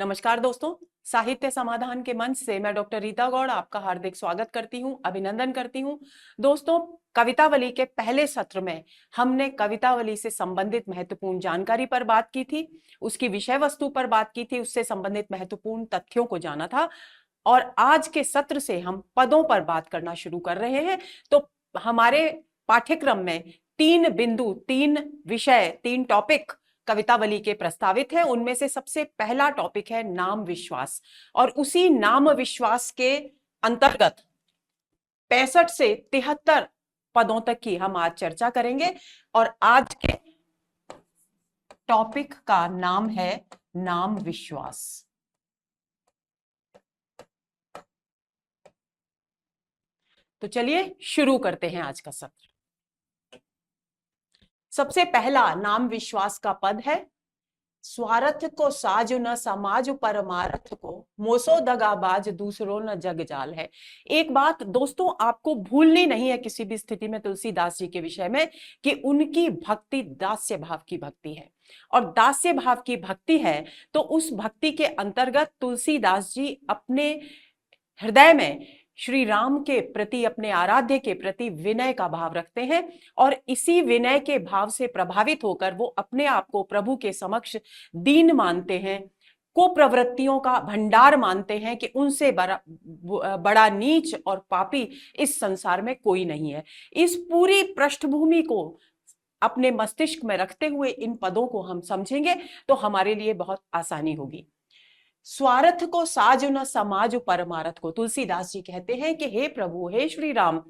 नमस्कार दोस्तों, साहित्य समाधान के मंच से मैं डॉक्टर रीता गौड़ आपका हार्दिक स्वागत करती हूं, अभिनंदन करती हूं। दोस्तों, कवितावली के पहले सत्र में हमने कवितावली से संबंधित महत्वपूर्ण जानकारी पर बात की थी, उसकी विषय वस्तु पर बात की थी, उससे संबंधित महत्वपूर्ण तथ्यों को जाना था। और आज के सत्र से हम पदों पर बात करना शुरू कर रहे हैं। तो हमारे पाठ्यक्रम में 3 बिंदु, 3 विषय, 3 टॉपिक कवितावली के प्रस्तावित है। उनमें से सबसे पहला टॉपिक है नाम विश्वास, और उसी नाम विश्वास के अंतर्गत 65 से 73 पदों तक की हम आज चर्चा करेंगे। और आज के टॉपिक का नाम है नाम विश्वास। तो चलिए शुरू करते हैं आज का सत्र। सबसे पहला नाम विश्वास का पद है, स्वार्थ को साजु न समाज परमार्थ को, मोसो दगाबाज दूसरों न जग जाल है। एक बात दोस्तों आपको भूलनी नहीं है किसी भी स्थिति में तुलसीदास जी के विषय में, कि उनकी भक्ति दास्य भाव की भक्ति है। और दास्य भाव की भक्ति है तो उस भक्ति के अंतर्गत तुलसीदास जी अपने हृदय में श्री राम के प्रति, अपने आराध्य के प्रति विनय का भाव रखते हैं। और इसी विनय के भाव से प्रभावित होकर वो अपने आप को प्रभु के समक्ष दीन मानते हैं, को प्रवृत्तियों का भंडार मानते हैं कि उनसे बड़ा नीच और पापी इस संसार में कोई नहीं है। इस पूरी पृष्ठभूमि को अपने मस्तिष्क में रखते हुए इन पदों को हम समझेंगे तो हमारे लिए बहुत आसानी होगी। स्वार्थ को साजु न समाज परमार्थ को, तुलसीदास जी कहते हैं कि हे प्रभु, हे श्री राम,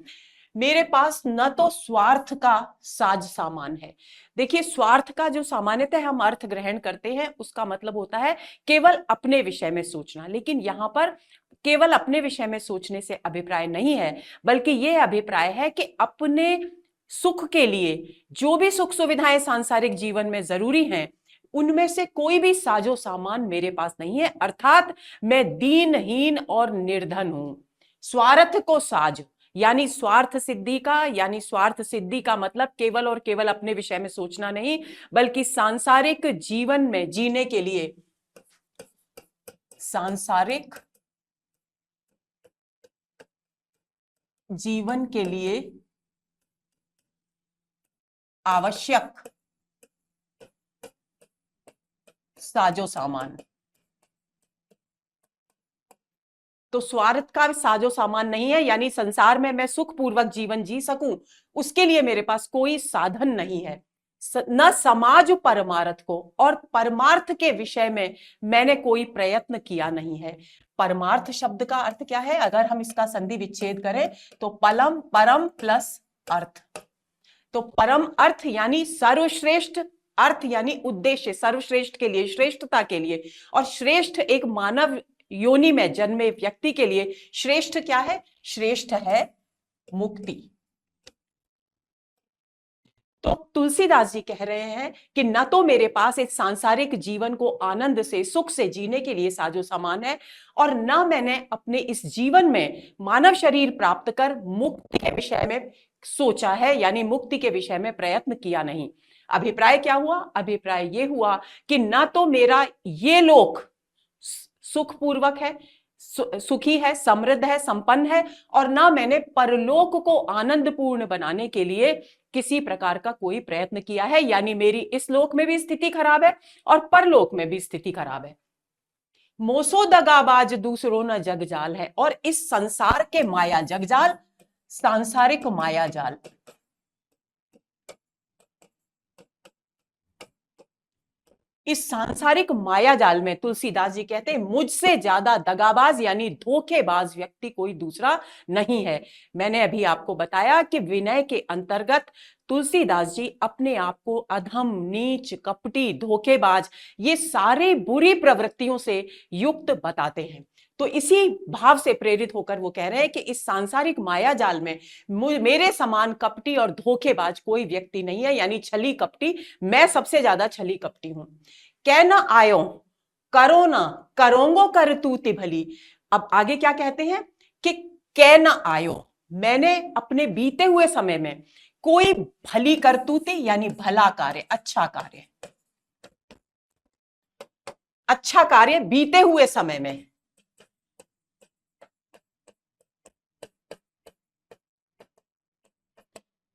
मेरे पास न तो स्वार्थ का साज सामान है। देखिए, स्वार्थ का जो सामान्यतः हम अर्थ ग्रहण करते हैं उसका मतलब होता है केवल अपने विषय में सोचना, लेकिन यहाँ पर केवल अपने विषय में सोचने से अभिप्राय नहीं है, बल्कि यह अभिप्राय है कि अपने सुख के लिए जो भी सुख सुविधाएं सांसारिक जीवन में जरूरी हैं उनमें से कोई भी साजो सामान मेरे पास नहीं है, अर्थात मैं दीनहीन और निर्धन हूं। स्वार्थ को साज यानी स्वार्थ सिद्धि का, यानी स्वार्थ सिद्धि का मतलब केवल और केवल अपने विषय में सोचना नहीं, बल्कि सांसारिक जीवन में जीने के लिए, सांसारिक जीवन के लिए आवश्यक साजो सामान। तो स्वार्थ का साजो सामान नहीं है, यानी संसार में मैं सुखपूर्वक जीवन जी सकूं उसके लिए मेरे पास कोई साधन नहीं है। न समाज परमार्थ को, और परमार्थ के विषय में मैंने कोई प्रयत्न किया नहीं है। परमार्थ शब्द का अर्थ क्या है? अगर हम इसका संधि विच्छेद करें तो पलम, परम प्लस अर्थ। तो परम अर्थ यानी सर्वश्रेष्ठ, अर्थ यानी उद्देश्य, सर्वश्रेष्ठ के लिए, श्रेष्ठता के लिए। और श्रेष्ठ एक मानव योनि में जन्मे व्यक्ति के लिए श्रेष्ठ क्या है? श्रेष्ठ है मुक्ति। तो तुलसीदास जी कह रहे हैं कि न तो मेरे पास इस सांसारिक जीवन को आनंद से, सुख से जीने के लिए साजो सामान है, और न मैंने अपने इस जीवन में मानव शरीर प्राप्त कर मुक्ति के विषय में सोचा है, यानी मुक्ति के विषय में प्रयत्न किया नहीं। अभिप्राय क्या हुआ? अभिप्राय यह हुआ कि न तो मेरा ये लोक सुखपूर्वक है, सुखी है, समृद्ध है, संपन्न है, और ना मैंने परलोक को आनंदपूर्ण बनाने के लिए किसी प्रकार का कोई प्रयत्न किया है, यानी मेरी इस लोक में भी स्थिति खराब है और परलोक में भी स्थिति खराब है। मोसो दगाबाज दूसरों न जगजाल है, और इस संसार के माया जगजाल, सांसारिक माया जाल, इस सांसारिक माया जाल में तुलसीदास जी कहते हैं मुझसे ज्यादा दगाबाज यानी धोखेबाज व्यक्ति कोई दूसरा नहीं है। मैंने अभी आपको बताया कि विनय के अंतर्गत तुलसीदास जी अपने आप को अधम, नीच, कपटी, धोखेबाज, ये सारे बुरी प्रवृत्तियों से युक्त बताते हैं। तो इसी भाव से प्रेरित होकर वो कह रहे हैं कि इस सांसारिक माया जाल में मेरे समान कपटी और धोखेबाज कोई व्यक्ति नहीं है, यानी छली कपटी, मैं सबसे ज्यादा छली कपटी हूं। कह न आयो करो ना करोंगो कर तूती भली। अब आगे क्या कहते हैं कि कह न आयो, मैंने अपने बीते हुए समय में कोई भली करतूती यानी भला कार्य, अच्छा कार्य अच्छा कार्य बीते हुए समय में,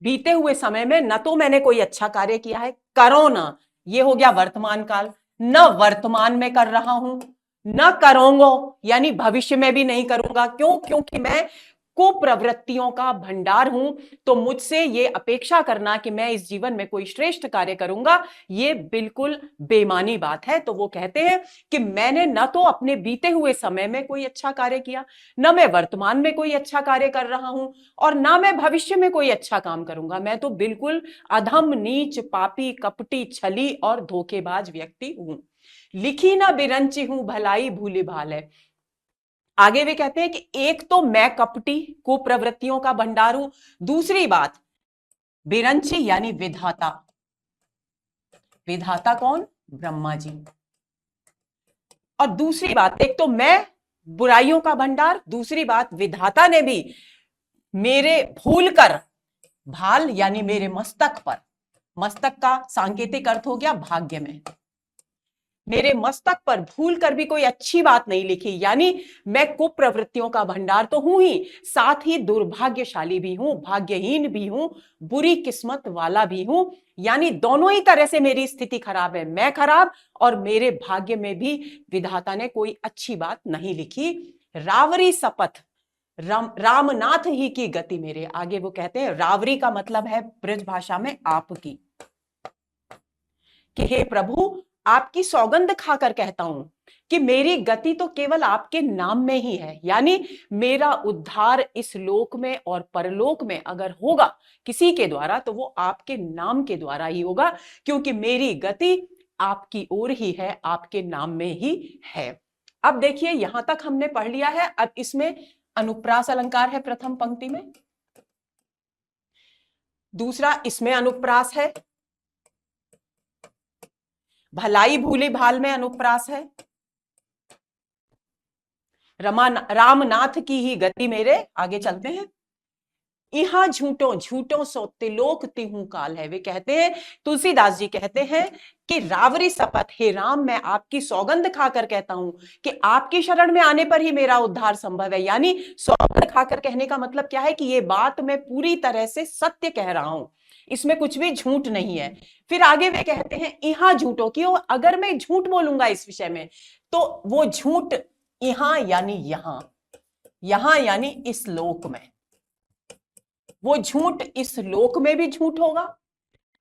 बीते हुए समय में न तो मैंने कोई अच्छा कार्य किया है, करो ना, ये हो गया वर्तमान काल, न वर्तमान में कर रहा हूं, न करूंगा, यानी भविष्य में भी नहीं करूंगा। क्यों? क्योंकि मैं कुप्रवृत्तियों का भंडार हूं। तो मुझसे ये अपेक्षा करना कि मैं इस जीवन में कोई श्रेष्ठ कार्य करूंगा, ये बिल्कुल बेमानी बात है। तो वो कहते हैं कि मैंने न तो अपने बीते हुए समय में कोई अच्छा कार्य किया, न मैं वर्तमान में कोई अच्छा कार्य कर रहा हूं, और ना मैं भविष्य में कोई अच्छा काम करूंगा। मैं तो बिल्कुल अधम, नीच, पापी, कपटी, छली और धोखेबाज व्यक्ति हूं। लिखी ना बिरंची हूं, भलाई भूली भाल है। आगे वे कहते हैं कि एक तो मैं कपटी, कुप्रवृत्तियों का भंडार हूं। दूसरी बात, बिरंची यानी विधाता। विधाता कौन? ब्रह्मा जी। और दूसरी बात, एक तो मैं बुराइयों का भंडार, दूसरी बात विधाता ने भी मेरे भूल कर, भाल यानी मेरे मस्तक पर, मस्तक का सांकेतिक अर्थ हो गया भाग्य में, मेरे मस्तक पर भूल कर भी कोई अच्छी बात नहीं लिखी। यानी मैं कुप्रवृत्तियों का भंडार तो हूं ही, साथ ही दुर्भाग्यशाली भी हूं, भाग्यहीन भी हूं, बुरी किस्मत वाला भी हूं। यानी दोनों ही तरह से मेरी स्थिति खराब है, मैं खराब और मेरे भाग्य में भी विधाता ने कोई अच्छी बात नहीं लिखी। रावरी शपथ, रामनाथ ही की गति मेरे। आगे वो कहते हैं, रावरी का मतलब है ब्रज भाषा में आपकी, कि हे प्रभु, आपकी सौगंध खाकर कहता हूं कि मेरी गति तो केवल आपके नाम में ही है। यानी मेरा उद्धार इस लोक में और परलोक में अगर होगा किसी के द्वारा, तो वो आपके नाम के द्वारा ही होगा, क्योंकि मेरी गति आपकी ओर ही है, आपके नाम में ही है। अब देखिए, यहां तक हमने पढ़ लिया है। अब इसमें अनुप्रास अलंकार है प्रथम पंक्ति में, दूसरा इसमें अनुप्रास है, भलाई भूली भाल में अनुप्रास है, रामनाथ की ही गति मेरे। आगे चलते हैं, इहा झूठों झूठों सो तिलोक तिहू काल है। वे कहते हैं, तुलसीदास जी कहते हैं कि रावरी शपथ, हे राम, मैं आपकी सौगंध खाकर कहता हूं कि आपकी शरण में आने पर ही मेरा उद्धार संभव है। यानी सौगंध खाकर कहने का मतलब क्या है कि ये बात मैं पूरी तरह से सत्य कह रहा हूं, इसमें कुछ भी झूठ नहीं है। फिर आगे वे कहते हैं, इहा झूठों की, अगर मैं झूठ बोलूंगा इस विषय में, तो वो झूठ इहा यानी यहां, यहां यानी इस लोक में, वो झूठ इस लोक में भी झूठ होगा,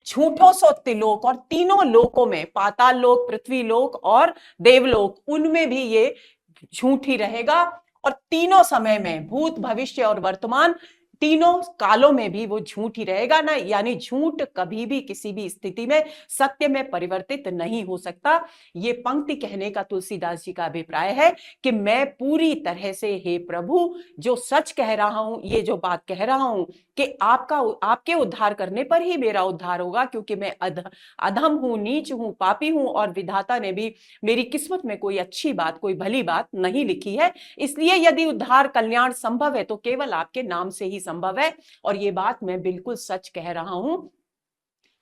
झूठों सो तिलोक, और तीनों लोकों में, पाताल लोक, पृथ्वी लोक और देवलोक, उनमें भी ये झूठ ही रहेगा। और तीनों समय में, भूत, भविष्य और वर्तमान, तीनों कालों में भी वो झूठ ही रहेगा ना। यानी झूठ कभी भी किसी भी स्थिति में सत्य में परिवर्तित नहीं हो सकता। ये पंक्ति कहने का तुलसीदास जी का अभिप्राय है कि मैं पूरी तरह से, हे प्रभु, जो सच कह रहा हूं, ये जो बात कह रहा हूं कि आपके उद्धार करने पर ही मेरा उद्धार होगा, क्योंकि मैं अधम हूं, नीच हूं, पापी हूं, और विधाता ने भी मेरी किस्मत में कोई अच्छी बात, कोई भली बात नहीं लिखी है। इसलिए यदि उद्धार, कल्याण संभव है तो केवल आपके नाम से ही संभव है, और ये बात मैं बिल्कुल सच कह रहा हूं।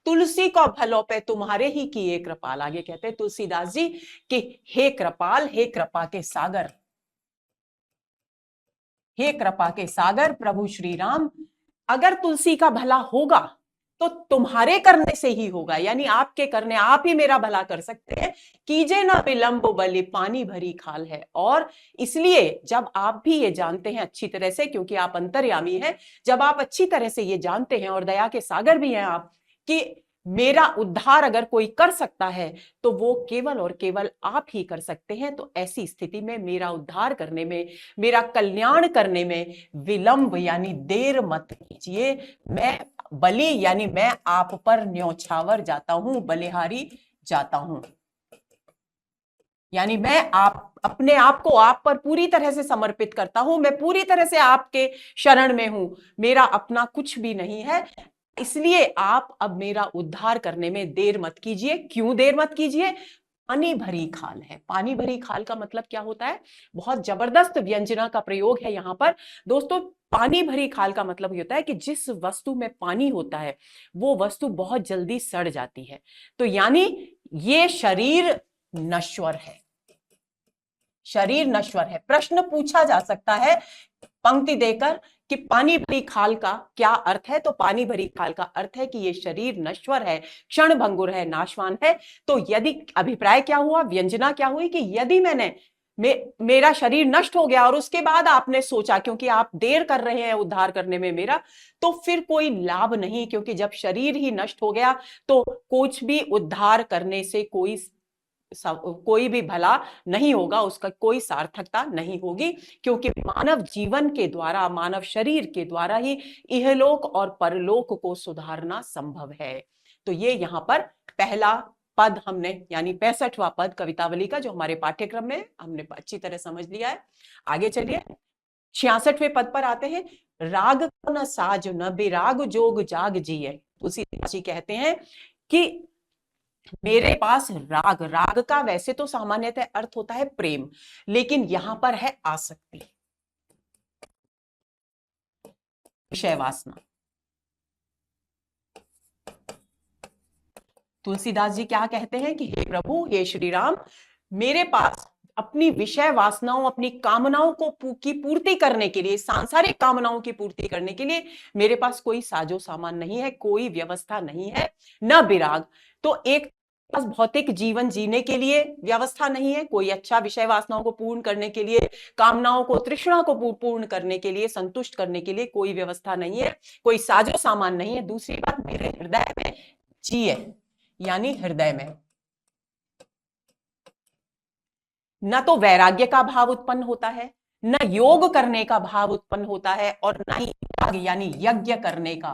तुलसी को भलो पे तुम्हारे ही किए कृपाल। आगे कहते हैं तुलसीदास जी कि हे कृपाल, हे कृपा के सागर, हे कृपा के सागर प्रभु श्री राम, अगर तुलसी का भला होगा तो तुम्हारे करने से ही होगा। यानी आपके करने, आप ही मेरा भला कर सकते हैं। कीजे ना विलंब बलि, पानी भरी खाल है। और इसलिए जब आप भी ये जानते हैं अच्छी तरह से, क्योंकि आप अंतर्यामी हैं, जब आप अच्छी तरह से ये जानते हैं और दया के सागर भी हैं आप, कि मेरा उद्धार अगर कोई कर सकता है तो वो केवल और केवल आप ही कर सकते हैं, तो ऐसी स्थिति में मेरा उद्धार करने में, मेरा कल्याण करने में विलंब यानी देर मत कीजिए। मैं बलि यानी मैं आप पर न्यौछावर जाता हूं, बलिहारी जाता हूं। यानी मैं आप अपने आप को आप पर पूरी तरह से समर्पित करता हूं, मैं पूरी तरह से आपके शरण में हूं, मेरा अपना कुछ भी नहीं है। इसलिए आप अब मेरा उद्धार करने में देर मत कीजिए। क्यों देर मत कीजिए? पानी भरी खाल है। पानी भरी खाल का मतलब क्या होता है? बहुत जबरदस्त व्यंजना का प्रयोग है यहां पर दोस्तों। पानी भरी खाल का मतलब ये होता है कि जिस वस्तु में पानी होता है वो वस्तु बहुत जल्दी सड़ जाती है। तो यानी ये शरीर नश्वर है, शरीर नश्वर है। प्रश्न पूछा जा सकता है पंक्ति देकर कि पानी भरी खाल का क्या अर्थ है, तो पानी भरी खाल का अर्थ है कि ये शरीर नश्वर है, क्षण भंगुर है, नाशवान है। तो यदि अभिप्राय क्या हुआ, व्यंजना क्या हुई कि यदि मेरा शरीर नष्ट हो गया और उसके बाद आपने सोचा, क्योंकि आप देर कर रहे हैं उद्धार करने में मेरा, तो फिर कोई लाभ नहीं, क्योंकि जब शरीर ही नष्ट हो गया तो कुछ भी उद्धार करने से कोई भी भला नहीं होगा, उसका कोई सार्थकता नहीं होगी, क्योंकि मानव जीवन के द्वारा, मानव शरीर के द्वारा ही इहलोक और परलोक को सुधारना संभव है। तो ये यहां पर पहला पद हमने, यानी 65वां पद कवितावली का, जो हमारे पाठ्यक्रम में हमने अच्छी तरह समझ लिया है। आगे चलिए 66वें पद पर आते हैं। राग को न साज न बेराग जोग जाग जिए। तुलसीदास जी कहते हैं कि मेरे पास राग, राग का वैसे तो सामान्यतः अर्थ होता है प्रेम, लेकिन यहां पर है आसक्ति, विषय वासना। तुलसीदास जी क्या कहते हैं कि हे प्रभु, हे श्री राम, मेरे पास अपनी विषय वासनाओं, अपनी कामनाओं की पूर्ति करने के लिए, सांसारिक कामनाओं की पूर्ति करने के लिए मेरे पास कोई साजो सामान नहीं है, कोई व्यवस्था नहीं है, न विराग। तो एक पास भौतिक जीवन जीने के लिए व्यवस्था नहीं है, कोई अच्छा विषय वासनाओं को पूर्ण करने के लिए, कामनाओं को, तृष्णा को पूर्ण करने के लिए, संतुष्ट करने के लिए कोई व्यवस्था नहीं है, कोई साजो सामान नहीं है। दूसरी बात, मेरे हृदय में जिए, यानी हृदय में न तो वैराग्य का भाव उत्पन्न होता है, न योग करने का भाव उत्पन्न होता है, और न ही याग यानी यज्ञ करने का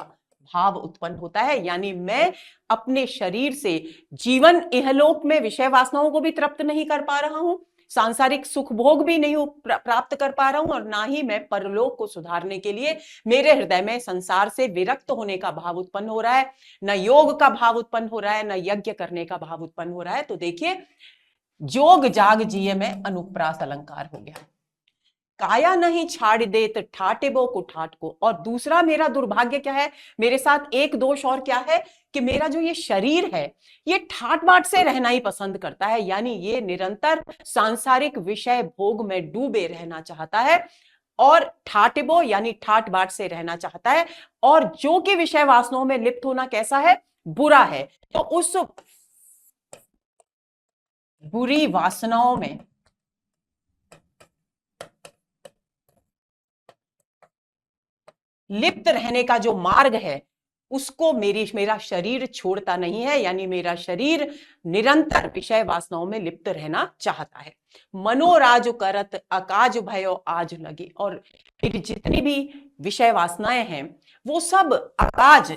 भाव उत्पन्न होता है। यानी मैं अपने शरीर से जीवन इहलोक में विषय वासनाओं को भी तृप्त नहीं कर पा रहा हूं, सांसारिक सुख भोग भी नहीं प्राप्त कर पा रहा हूं, और ना ही मैं परलोक को सुधारने के लिए मेरे हृदय में संसार से विरक्त होने का भाव उत्पन्न हो रहा है, न योग का भाव उत्पन्न हो रहा है, न यज्ञ करने का भाव उत्पन्न हो रहा है। तो देखिए, जोग जाग जिए में अनुप्रास अलंकार हो गया। काया नहीं छाड़ देत ठाटेबो को ठाट को। और दूसरा मेरा दुर्भाग्य क्या है, मेरे साथ एक दोष और क्या है कि मेरा जो ये शरीर है, ये ठाट बाट से रहना ही पसंद करता है, यानी ये निरंतर सांसारिक विषय भोग में डूबे रहना चाहता है, और ठाटेबो यानी ठाट बाट से रहना चाहता है, और जो कि विषय वासनाओं में लिप्त होना कैसा है, बुरा है। तो उस बुरी वासनाओं में लिप्त रहने का जो मार्ग है, उसको मेरा शरीर छोड़ता नहीं है, यानी मेरा शरीर निरंतर विषय वासनाओं में लिप्त रहना चाहता है। मनोराज करत अकाज भयो आज लगे। और मेरी जितनी भी विषय वासनाएं हैं वो सब अकाज,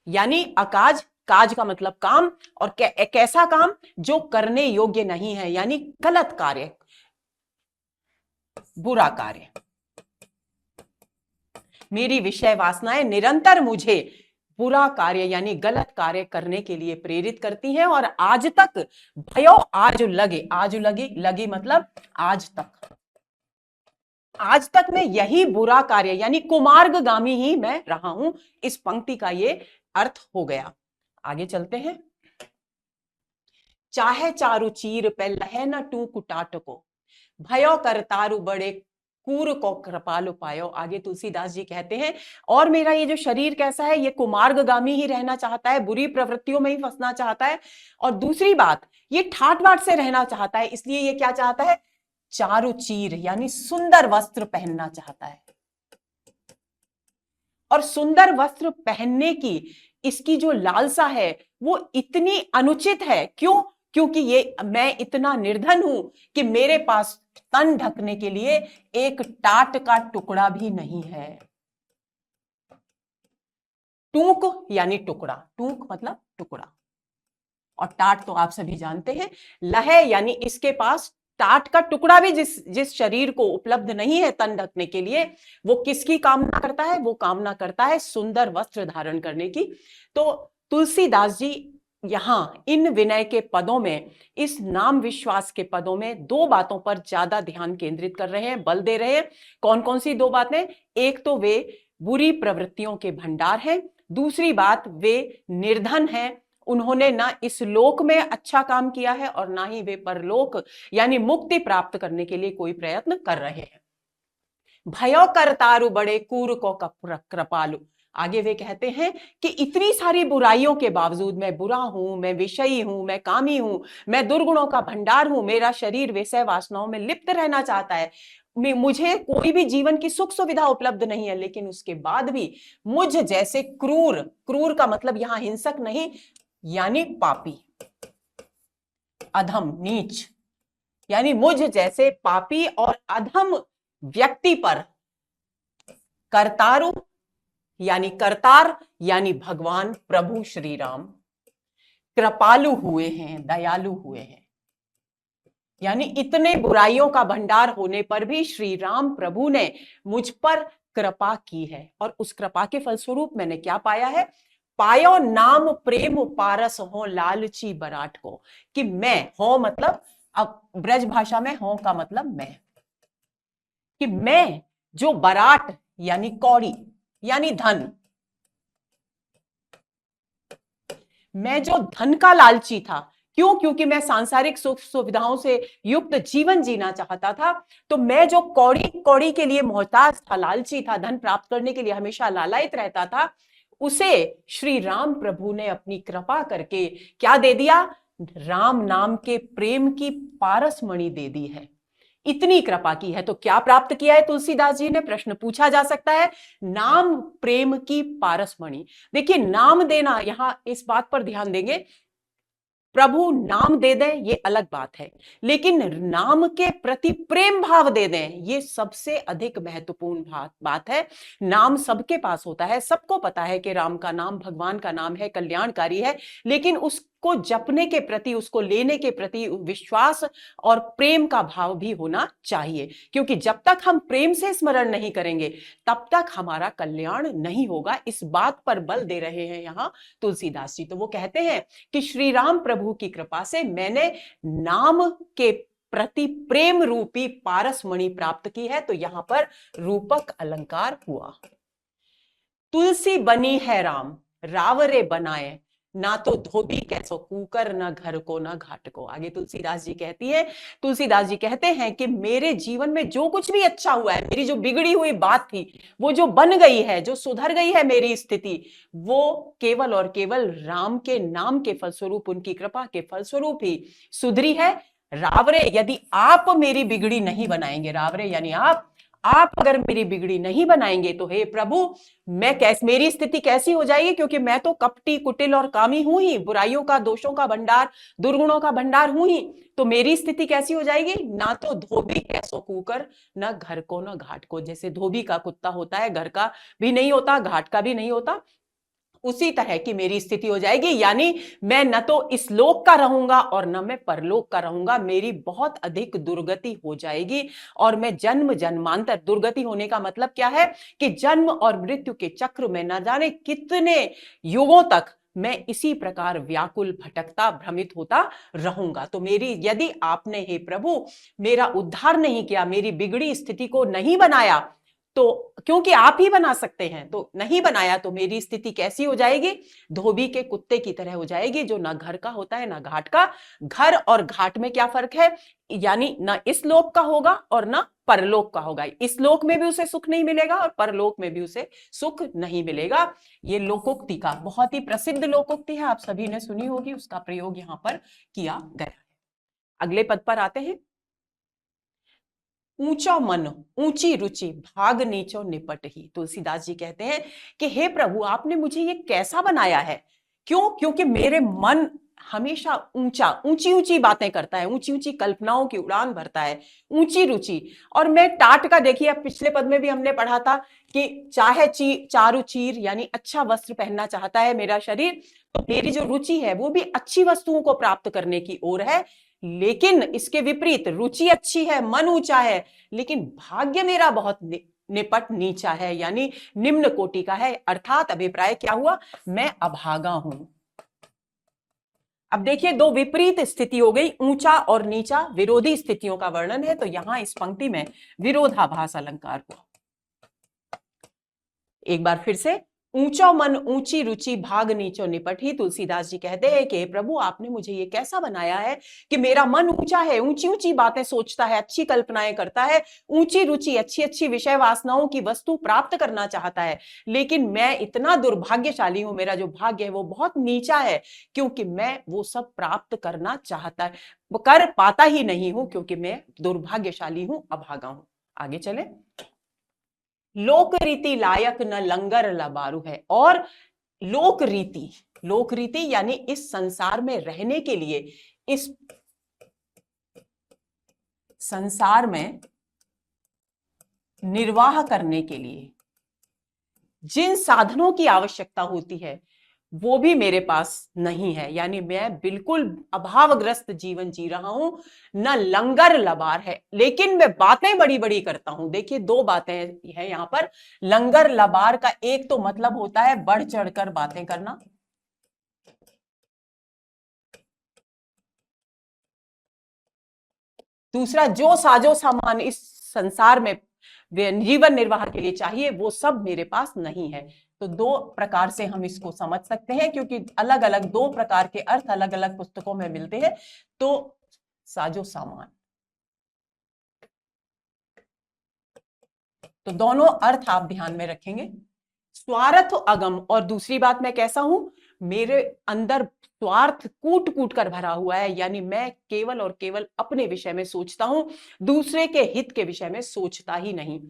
यानी अकाज, काज का मतलब काम, और कैसा काम, जो करने योग्य नहीं है, यानी गलत कार्य, बुरा कार्य। मेरी विषय वासनाएं निरंतर मुझे बुरा कार्य यानी गलत कार्य करने के लिए प्रेरित करती हैं, और आज तक भयो आज लगे, आज लगे मतलब आज तक मैं यही बुरा कार्य यानी कुमार्गगामी ही मैं रहा हूं। इस पंक्ति का ये अर्थ हो गया। आगे चलते हैं। चाहे चारु चीर पे लहे न टूक टाट को, भयो कर तारु बड़े कूर को कृपालु पायो। आगे तुलसीदास जी कहते हैं, और मेरा ये जो शरीर कैसा है, ये कुमार्गगामी ही रहना चाहता है, बुरी प्रवृत्तियों में ही फंसना चाहता है, और दूसरी बात, ये ठाट बाट से रहना चाहता है। इसलिए ये क्या चाहता है, चारु चीर यानी सुंदर वस्त्र पहनना चाहता है। और सुंदर वस्त्र पहनने की इसकी जो लालसा है वो इतनी अनुचित है। क्यों? क्योंकि ये मैं इतना निर्धन हूं कि मेरे पास तन ढकने के लिए एक टाट का टुकड़ा भी नहीं है। टूक यानी टुकड़ा, टूक मतलब टुकड़ा, और टाट तो आप सभी जानते हैं। लहे यानी इसके पास टाट का टुकड़ा भी जिस शरीर को उपलब्ध नहीं है तन ढकने के लिए, वो किसकी कामना करता है, वो कामना करता है सुंदर वस्त्र धारण करने की। तो तुलसीदास जी यहां इन विनय के पदों में, इस नाम विश्वास के पदों में दो बातों पर ज्यादा ध्यान केंद्रित कर रहे हैं, बल दे रहे हैं। कौन कौन सी दो बातें? एक तो वे बुरी प्रवृत्तियों के भंडार हैं, दूसरी बात वे निर्धन हैं, उन्होंने ना इस लोक में अच्छा काम किया है और ना ही वे परलोक यानी मुक्ति प्राप्त करने के लिए कोई प्रयत्न कर रहे हैं। भयो करतारु बड़े कूर को कृपालु। आगे वे कहते हैं कि इतनी सारी बुराइयों के बावजूद मैं बुरा हूं, मैं विषयी हूं, मैं कामी हूं, मैं दुर्गुणों का भंडार हूं, मेरा शरीर विषय वासनाओं में लिप्त रहना चाहता है, मुझे कोई भी जीवन की सुख सुविधा उपलब्ध नहीं है, लेकिन उसके बाद भी मुझ जैसे क्रूर, क्रूर का मतलब यहां हिंसक नहीं यानी पापी, अधम, नीच, यानी मुझ जैसे पापी और अधम व्यक्ति पर करतारु यानी करतार यानी भगवान प्रभु श्री राम कृपालु हुए हैं, दयालु हुए हैं। यानी इतने बुराइयों का भंडार होने पर भी श्री राम प्रभु ने मुझ पर कृपा की है, और उस कृपा के फलस्वरूप मैंने क्या पाया है? पायो नाम प्रेम पारस हो लालची बराट को, कि मैं हो मतलब, अब ब्रज भाषा में हो का मतलब मैं, कि मैं जो बराट यानी कौड़ी यानी धन, मैं जो धन का लालची था, क्यों? क्योंकि मैं सांसारिक सुख सुविधाओं से युक्त जीवन जीना चाहता था, तो मैं जो कौड़ी कौड़ी के लिए मोहताज था, लालची था, धन प्राप्त करने के लिए हमेशा लालायित रहता था, उसे श्री राम प्रभु ने अपनी कृपा करके क्या दे दिया? राम नाम के प्रेम की पारस मणि दे दी है। इतनी कृपा की है, तो क्या प्राप्त किया है तुलसीदास जी ने? प्रश्न पूछा जा सकता है। नाम प्रेम की पारसमणि। देखिए, नाम देना, यहां इस बात पर ध्यान देंगे, प्रभु नाम दे दें ये अलग बात है, लेकिन नाम के प्रति प्रेम भाव दे दें ये सबसे अधिक महत्वपूर्ण बात है। नाम सबके पास होता है, सबको पता है कि राम का नाम भगवान का नाम है, कल्याणकारी है, लेकिन उसको जपने के प्रति, उसको लेने के प्रति विश्वास और प्रेम का भाव भी होना चाहिए, क्योंकि जब तक हम प्रेम से स्मरण नहीं करेंगे तब तक हमारा कल्याण नहीं होगा। इस बात पर बल दे रहे हैं यहां तुलसीदास जी। तो वो कहते हैं कि श्री राम प्रभु की कृपा से मैंने नाम के प्रति प्रेम रूपी पारसमणि प्राप्त की है। तो यहां पर रूपक अलंकार हुआ। तुलसी बनी है राम रावरे बनाए, ना तो धोबी कैसो कूकर, ना घर को ना घाट को। आगे तुलसीदास जी कहती है, तुलसीदास जी कहते हैं कि मेरे जीवन में जो कुछ भी अच्छा हुआ है, मेरी जो बिगड़ी हुई बात थी वो जो बन गई है, जो सुधर गई है मेरी स्थिति, वो केवल और केवल राम के नाम के फलस्वरूप, उनकी कृपा के फलस्वरूप ही सुधरी है। रावरे, यदि आप मेरी बिगड़ी नहीं बनाएंगे, रावरे यानी आप अगर मेरी बिगड़ी नहीं बनाएंगे तो हे प्रभु, मैं मेरी स्थिति कैसी हो जाएगी? क्योंकि मैं तो कपटी, कुटिल और कामी हूं ही, बुराइयों का, दोषों का भंडार, दुर्गुणों का भंडार हूं ही, तो मेरी स्थिति कैसी हो जाएगी? ना तो धोबी कैसो कूकर, ना घर को ना घाट को। जैसे धोबी का कुत्ता होता है, घर का भी नहीं होता, घाट का भी नहीं होता, उसी तरह की मेरी स्थिति हो जाएगी। यानी मैं न तो इस लोक का रहूंगा और न मैं परलोक का रहूंगा, मेरी बहुत अधिक दुर्गति हो जाएगी, और मैं जन्म जन्मांतर, दुर्गति होने का मतलब क्या है? कि जन्म और मृत्यु के चक्र में न जाने कितने युगों तक मैं इसी प्रकार व्याकुल, भटकता, भ्रमित होता रहूंगा। तो मेरी, यदि आपने हे प्रभु मेरा उद्धार नहीं किया, मेरी बिगड़ी स्थिति को नहीं बनाया, तो क्योंकि आप ही बना सकते हैं, तो नहीं बनाया, तो मेरी स्थिति कैसी हो जाएगी? धोबी के कुत्ते की तरह हो जाएगी, जो ना घर का होता है ना घाट का। घर और घाट में क्या फर्क है? यानी ना इस लोक का होगा और ना परलोक का होगा। इस लोक में भी उसे सुख नहीं मिलेगा और परलोक में भी उसे सुख नहीं मिलेगा। ये लोकोक्ति का, बहुत ही प्रसिद्ध लोकोक्ति है, आप सभी ने सुनी होगी, उसका प्रयोग यहां पर किया गया है। अगले पद पर आते हैं। ऊंचा मन ऊंची रुचि भाग नीचो निपट ही। तुलसीदास जी कहते हैं कि हे प्रभु, आपने मुझे ये कैसा बनाया है? क्यों? क्योंकि मेरे मन हमेशा ऊंचा, ऊंची ऊंची बातें करता है, ऊंची ऊंची कल्पनाओं की उड़ान भरता है, ऊंची रुचि। और मैं टाट का, देखिए अब पिछले पद में भी हमने पढ़ा था कि चाहे चारु चीर यानी अच्छा वस्त्र पहनना चाहता है मेरा शरीर, तो मेरी जो रुचि है वो भी अच्छी वस्तुओं को प्राप्त करने की ओर है। लेकिन इसके विपरीत, रुचि अच्छी है, मन ऊंचा है, लेकिन भाग्य मेरा बहुत निपट नीचा है, यानी निम्न कोटि का है। अर्थात अभिप्राय क्या हुआ? मैं अभागा हूं। अब देखिए, दो विपरीत स्थिति हो गई, ऊंचा और नीचा, विरोधी स्थितियों का वर्णन है। तो यहां इस पंक्ति में विरोधाभास अलंकार हुआ। एक बार फिर से, ऊंचा मन ऊंची रुचि भाग नीचो निपट। ही तुलसीदास जी कहते हैं कि प्रभु आपने मुझे ये कैसा बनाया है कि मेरा मन ऊंचा है, ऊंची ऊंची बातें सोचता है, अच्छी कल्पनाएं करता है, ऊंची रुचि अच्छी अच्छी विषय वासनाओं की वस्तु प्राप्त करना चाहता है, लेकिन मैं इतना दुर्भाग्यशाली हूं, मेरा जो भाग्य है वो बहुत नीचा है, क्योंकि मैं वो सब प्राप्त करना चाहता है, कर पाता ही नहीं हूं, क्योंकि मैं दुर्भाग्यशाली हूं, अभागा हूं। आगे चले। लोक रीति लायक न लंगर लबारू है। और लोक रीति, लोक रीति यानी इस संसार में रहने के लिए, इस संसार में निर्वाह करने के लिए जिन साधनों की आवश्यकता होती है वो भी मेरे पास नहीं है, यानी मैं बिल्कुल अभावग्रस्त जीवन जी रहा हूं, न लंगर लबार है, लेकिन मैं बातें बड़ी बड़ी करता हूं। देखिए दो बातें हैं यहां पर। लंगर लबार का एक तो मतलब होता है बढ़ चढ़कर बातें करना, दूसरा जो साजो सामान इस संसार में जीवन निर्वाह के लिए चाहिए वो सब मेरे पास नहीं है। तो दो प्रकार से हम इसको समझ सकते हैं, क्योंकि अलग अलग दो प्रकार के अर्थ अलग अलग पुस्तकों में मिलते हैं। तो साजो सामान, तो दोनों अर्थ आप ध्यान में रखेंगे। स्वार्थ अगम, और दूसरी बात मैं कैसा हूं, मेरे अंदर स्वार्थ कूट कूट कर भरा हुआ है, यानी मैं केवल और केवल अपने विषय में सोचता हूं, दूसरे के हित के विषय में सोचता ही नहीं।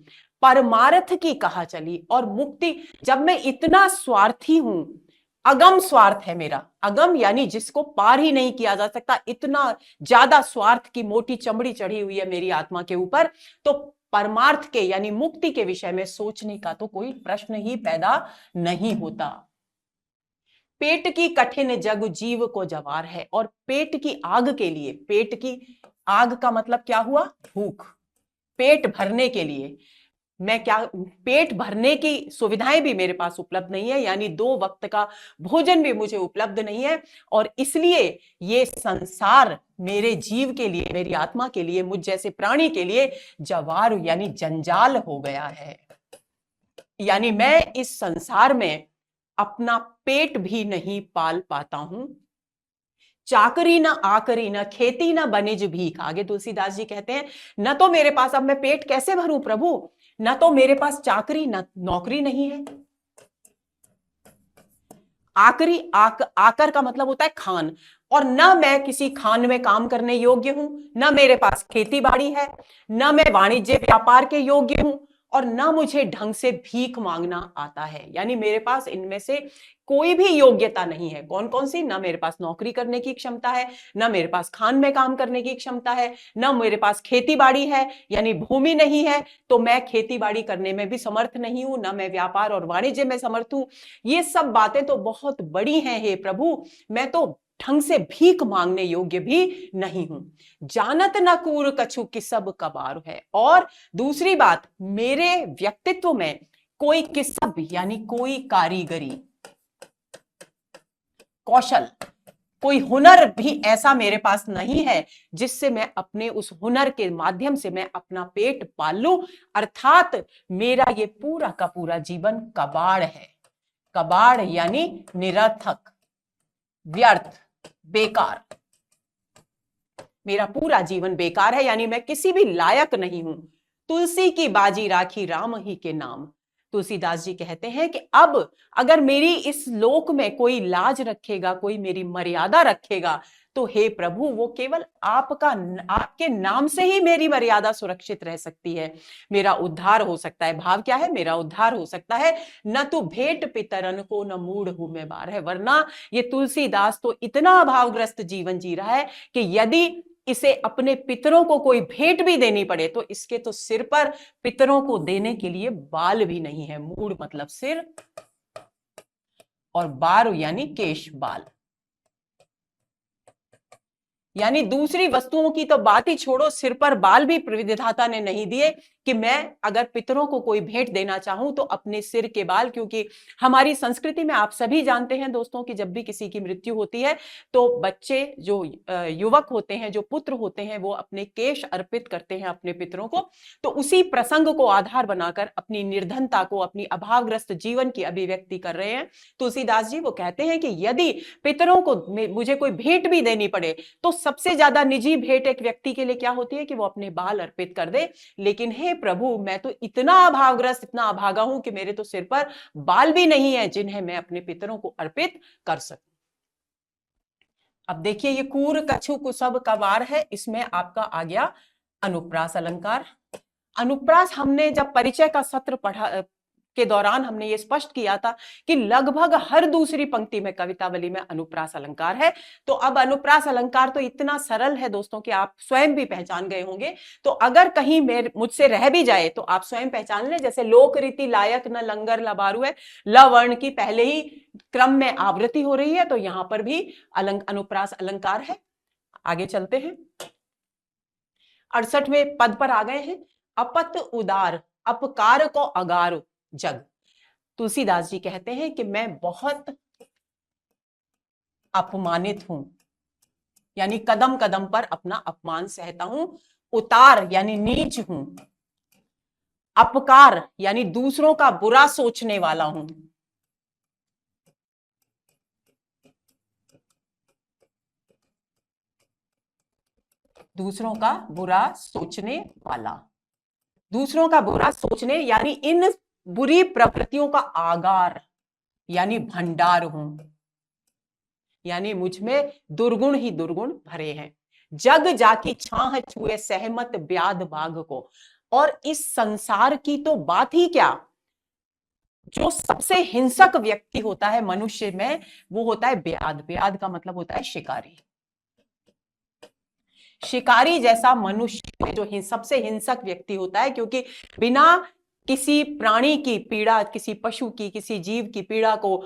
परमार्थ की कहा चली और मुक्ति, जब मैं इतना स्वार्थी हूं, अगम स्वार्थ है मेरा, अगम यानी जिसको पार ही नहीं किया जा सकता, इतना ज्यादा स्वार्थ की मोटी चमड़ी चढ़ी हुई है मेरी आत्मा के ऊपर, तो परमार्थ के यानी मुक्ति के विषय में सोचने का तो कोई प्रश्न ही पैदा नहीं होता। पेट की कठिन जग जीव को जवार है, और पेट की आग के लिए, पेट की आग का मतलब क्या हुआ, भूख, पेट भरने के लिए मैं क्या, पेट भरने की सुविधाएं भी मेरे पास उपलब्ध नहीं है, यानी दो वक्त का भोजन भी मुझे उपलब्ध नहीं है, और इसलिए ये संसार मेरे जीव के लिए, मेरी आत्मा के लिए, मुझ जैसे प्राणी के लिए जवार यानी जंजाल हो गया है। यानी मैं इस संसार में अपना पेट भी नहीं पाल पाता हूं। चाकरी न आकरी न खेती न बनिज भीख। आगे तुलसीदास जी कहते हैं, न तो मेरे पास, अब मैं पेट कैसे भरूं प्रभु, न तो मेरे पास चाकरी न नौकरी नहीं है। आकरी आकर का मतलब होता है खान, और न मैं किसी खान में काम करने योग्य हूं, न मेरे पास खेती बाड़ी है, न मैं वाणिज्य व्यापार के योग्य हूं, और न मुझे ढंग से भीख मांगना आता है, यानी मेरे पास इनमें से कोई भी योग्यता नहीं है। कौन कौन सी, ना मेरे पास नौकरी करने की क्षमता है, ना मेरे पास खान में काम करने की क्षमता है, ना मेरे पास खेती बाड़ी है, यानी भूमि नहीं है, तो मैं खेती बाड़ी करने में भी समर्थ नहीं हूं, ना मैं व्यापार और वाणिज्य में समर्थ हूं। ये सब बातें तो बहुत बड़ी हैं हे प्रभु, मैं तो ढंग से भीख मांगने योग्य भी नहीं हूं। जानत न कूर कछु कि सब कबार है। और दूसरी बात, मेरे व्यक्तित्व में कोई किस्सा यानी कोई कारीगरी, कौशल, कोई हुनर भी ऐसा मेरे पास नहीं है जिससे मैं अपने उस हुनर के माध्यम से मैं अपना पेट पाल लूं। अर्थात मेरा ये पूरा का पूरा जीवन कबाड़ है। कबाड़ यानी निरर्थक, व्यर्थ, बेकार, मेरा पूरा जीवन बेकार है, यानी मैं किसी भी लायक नहीं हूं। तुलसी की बाजी राखी राम ही के नाम। तुलसीदास जी कहते हैं कि अब अगर मेरी इस लोक में कोई लाज रखेगा, कोई मेरी मर्यादा रखेगा, तो हे प्रभु वो केवल आपका, आपके नाम से ही मेरी मर्यादा सुरक्षित रह सकती है, मेरा उद्धार हो सकता है। भाव क्या है, मेरा उद्धार हो सकता है। न तो भेंट पितरन को न मूढ़ हूं मैं बार है। वरना ये तुलसीदास तो इतना अभावग्रस्त जीवन जी रहा है कि यदि इसे अपने पितरों को कोई भेंट भी देनी पड़े तो इसके तो सिर पर पितरों को देने के लिए बाल भी नहीं है। मूढ़ मतलब सिर, और बार यानी केश, बाल, यानी दूसरी वस्तुओं की तो बात ही छोड़ो, सिर पर बाल भी विधाता ने नहीं दिए, कि मैं अगर पितरों को कोई भेंट देना चाहूं तो अपने सिर के बाल, क्योंकि हमारी संस्कृति में आप सभी जानते हैं दोस्तों कि जब भी किसी की मृत्यु होती है तो बच्चे जो युवक होते हैं, जो पुत्र होते हैं, वो अपने केश अर्पित करते हैं अपने पितरों को। तो उसी प्रसंग को आधार बनाकर अपनी निर्धनता को, अपनी अभावग्रस्त जीवन की अभिव्यक्ति कर रहे हैं तुलसीदास जी। वो कहते हैं कि यदि पितरों को मुझे कोई भेंट भी देनी पड़े तो सबसे ज्यादा निजी भेंट एक व्यक्ति के लिए क्या होती है कि वो अपने बाल अर्पित कर दे। लेकिन हे प्रभु, मैं तो इतना अभावग्रस्त, इतना अभागा हूं कि मेरे तो सिर पर बाल भी नहीं है जिन्हें मैं अपने पितरों को अर्पित कर सकूं। अब देखिए, ये कूर कछु कुसब का वार है, इसमें आपका आ गया अनुप्रास अलंकार। अनुप्रास हमने जब परिचय का सत्र पढ़ा के दौरान हमने ये स्पष्ट किया था कि लगभग हर दूसरी पंक्ति में कवितावली में अनुप्रास अलंकार है। तो अब अनुप्रास अलंकार तो इतना सरल है दोस्तों कि आप स्वयं भी पहचान गए होंगे। तो अगर कहीं मुझसे रह भी जाए तो आप स्वयं पहचान लें। जैसे लोक रीति लायक न लंगर लबारू है, ल वर्ण की पहले ही क्रम में आवृत्ति हो रही है, तो यहां पर भी अनुप्रास अलंकार है। आगे चलते हैं, 68वें पद पर आ गए हैं। अपत उदार अपकार को अगार जग। तुलसीदास जी कहते हैं कि मैं बहुत अपमानित हूं, यानी कदम कदम पर अपना अपमान सहता हूं। उतार यानी नीच हूं, अपकार यानी दूसरों का बुरा सोचने वाला हूं। दूसरों का बुरा सोचने वाला, दूसरों का बुरा सोचने यानी इन बुरी प्रवृत्तियों का आगार यानी भंडार हूं, यानी मुझ में दुर्गुण ही दुर्गुण भरे हैं। जग जाकी छाह छुए सहमत ब्याध बाघ को। और इस संसार की तो बात ही क्या, जो सबसे हिंसक व्यक्ति होता है मनुष्य में वो होता है ब्याध। ब्याध का मतलब होता है शिकारी। शिकारी जैसा मनुष्य में जो सबसे हिंसक व्यक्ति होता है, क्योंकि बिना किसी प्राणी की पीड़ा, किसी पशु की, किसी जीव की पीड़ा को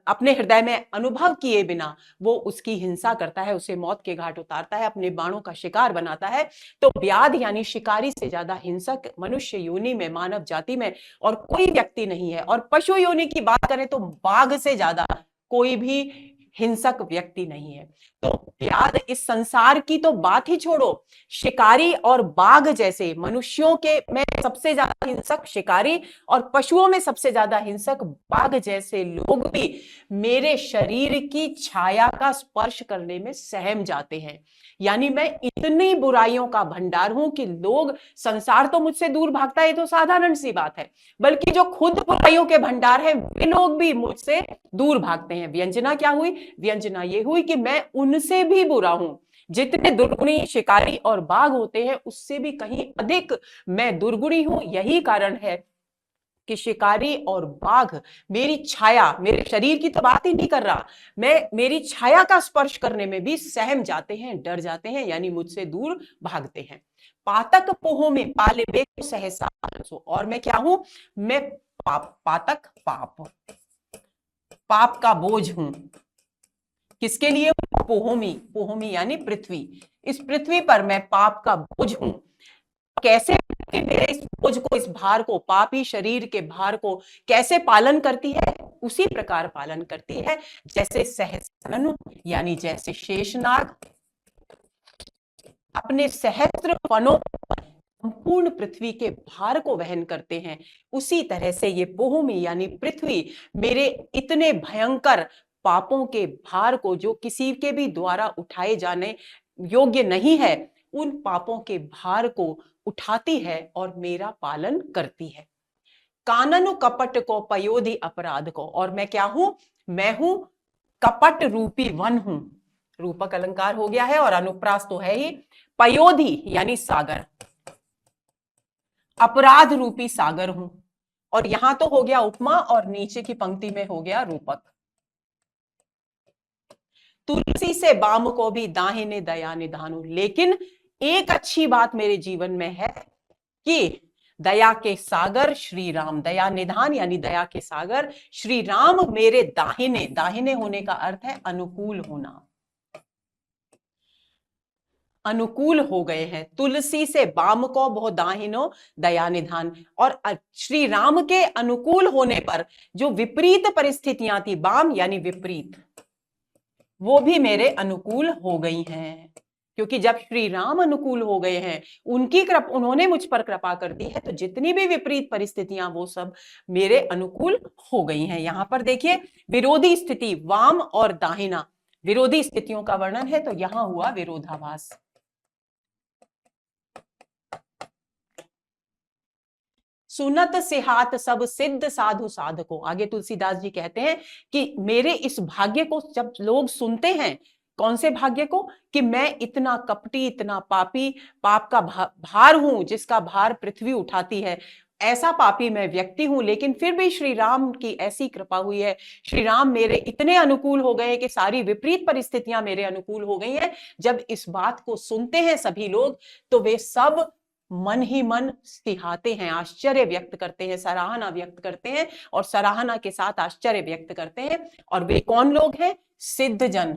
अपने हृदय में अनुभव किए बिना वो उसकी हिंसा करता है, उसे मौत के घाट उतारता है, अपने बाणों का शिकार बनाता है। तो व्याध यानी शिकारी से ज्यादा हिंसक मनुष्य योनि में, मानव जाति में और कोई व्यक्ति नहीं है। और पशु योनि की बात करें तो बाघ से ज्यादा कोई भी हिंसक व्यक्ति नहीं है। तो याद, इस संसार की तो बात ही छोड़ो, शिकारी और बाघ जैसे मनुष्यों के में सबसे ज्यादा हिंसक शिकारी और पशुओं में सबसे ज्यादा हिंसक बाघ जैसे लोग भी मेरे शरीर की छाया का स्पर्श करने में सहम जाते हैं। यानी मैं इतनी बुराइयों का भंडार हूं कि लोग, संसार तो मुझसे दूर भागता है, तो साधारण सी बात है, बल्कि जो खुद बुराइयों के भंडार हैं वे लोग भी मुझसे दूर भागते हैं। व्यंजना क्या हुई? व्यंजना ये हुई कि मैं उनसे भी बुरा हूं। जितने दुर्गुणी शिकारी और बाघ होते हैं उससे भी कहीं अधिक मैं दुर्गुणी हूं। यही कारण है कि शिकारी और बाघ मेरी छाया, मेरे शरीर की तो बात ही नहीं कर रहा, मैं मेरी छाया का स्पर्श करने में भी सहम जाते हैं, डर जाते हैं, यानी मुझसे दूर भागते हैं। पातक पोह में पाले बेको सहसा। और मैं क्या हूं? मैं पाप, पातक पाप, पाप का बोझ हूं। किसके लिए? पोहमी, पोहमी यानी पृथ्वी। इस पृथ्वी पर मैं पाप का बोझ हूं। कैसे मेरे इस बोझ को, इस भार को, पापी शरीर के भार को कैसे पालन करती है? उसी प्रकार पालन करती है जैसे सहस्रनु यानी जैसे शेषनाग अपने सहस्त्र फनों संपूर्ण पृथ्वी के भार को वहन करते हैं। उसी तरह से ये पोहमी यानी पृथ्वी मेरे इतने भयंकर पापों के भार को, जो किसी के भी द्वारा उठाए जाने योग्य नहीं है, उन पापों के भार को उठाती है और मेरा पालन करती है। कानन कपट को पयोधि अपराध को। और मैं क्या हूं? मैं हूं कपट रूपी वन हूं। रूपक अलंकार हो गया है और अनुप्रास तो है ही। पयोधि यानी सागर, अपराध रूपी सागर हूं। और यहां तो हो गया उपमा और नीचे की पंक्ति में हो गया रूपक। तुलसी से बाम को भी दाहिने दया निधानु। लेकिन एक अच्छी बात मेरे जीवन में है कि दया के सागर श्री राम, दया निधान यानी दया के सागर श्री राम मेरे दाहिने, दाहिने होने का अर्थ है अनुकूल होना। अनुकूल हो गए हैं। तुलसी से बाम को बहु दाहिनो दया निधान। और श्री राम के अनुकूल होने पर जो विपरीत परिस्थितियां थी, बाम यानी विपरीत, वो भी मेरे अनुकूल हो गई हैं। क्योंकि जब श्री राम अनुकूल हो गए हैं, उनकी कृपा, उन्होंने मुझ पर कृपा कर दी है, तो जितनी भी विपरीत परिस्थितियां वो सब मेरे अनुकूल हो गई हैं। यहां पर देखिए विरोधी स्थिति, वाम और दाहिना, विरोधी स्थितियों का वर्णन है, तो यहां हुआ विरोधाभास। सुनत सिहात सब सिद्ध साधु साधको। आगे तुलसीदास जी कहते हैं कि मेरे इस भाग्य को जब लोग सुनते हैं, कौन से भाग्य को, कि मैं इतना कपटी, इतना पापी, पाप का भार हूं, जिसका भार पृथ्वी उठाती है, ऐसा पापी मैं व्यक्ति हूं, लेकिन फिर भी श्री राम की ऐसी कृपा हुई है, श्री राम मेरे इतने अनुकूल हो गए कि सारी विपरीत परिस्थितियां मेरे अनुकूल हो गई हैं। जब इस बात को सुनते हैं सभी लोग, तो वे सब मन ही मन सिहाते हैं, आश्चर्य व्यक्त करते हैं, सराहना व्यक्त करते हैं, और सराहना के साथ आश्चर्य व्यक्त करते हैं। और वे कौन लोग हैं? सिद्ध जन,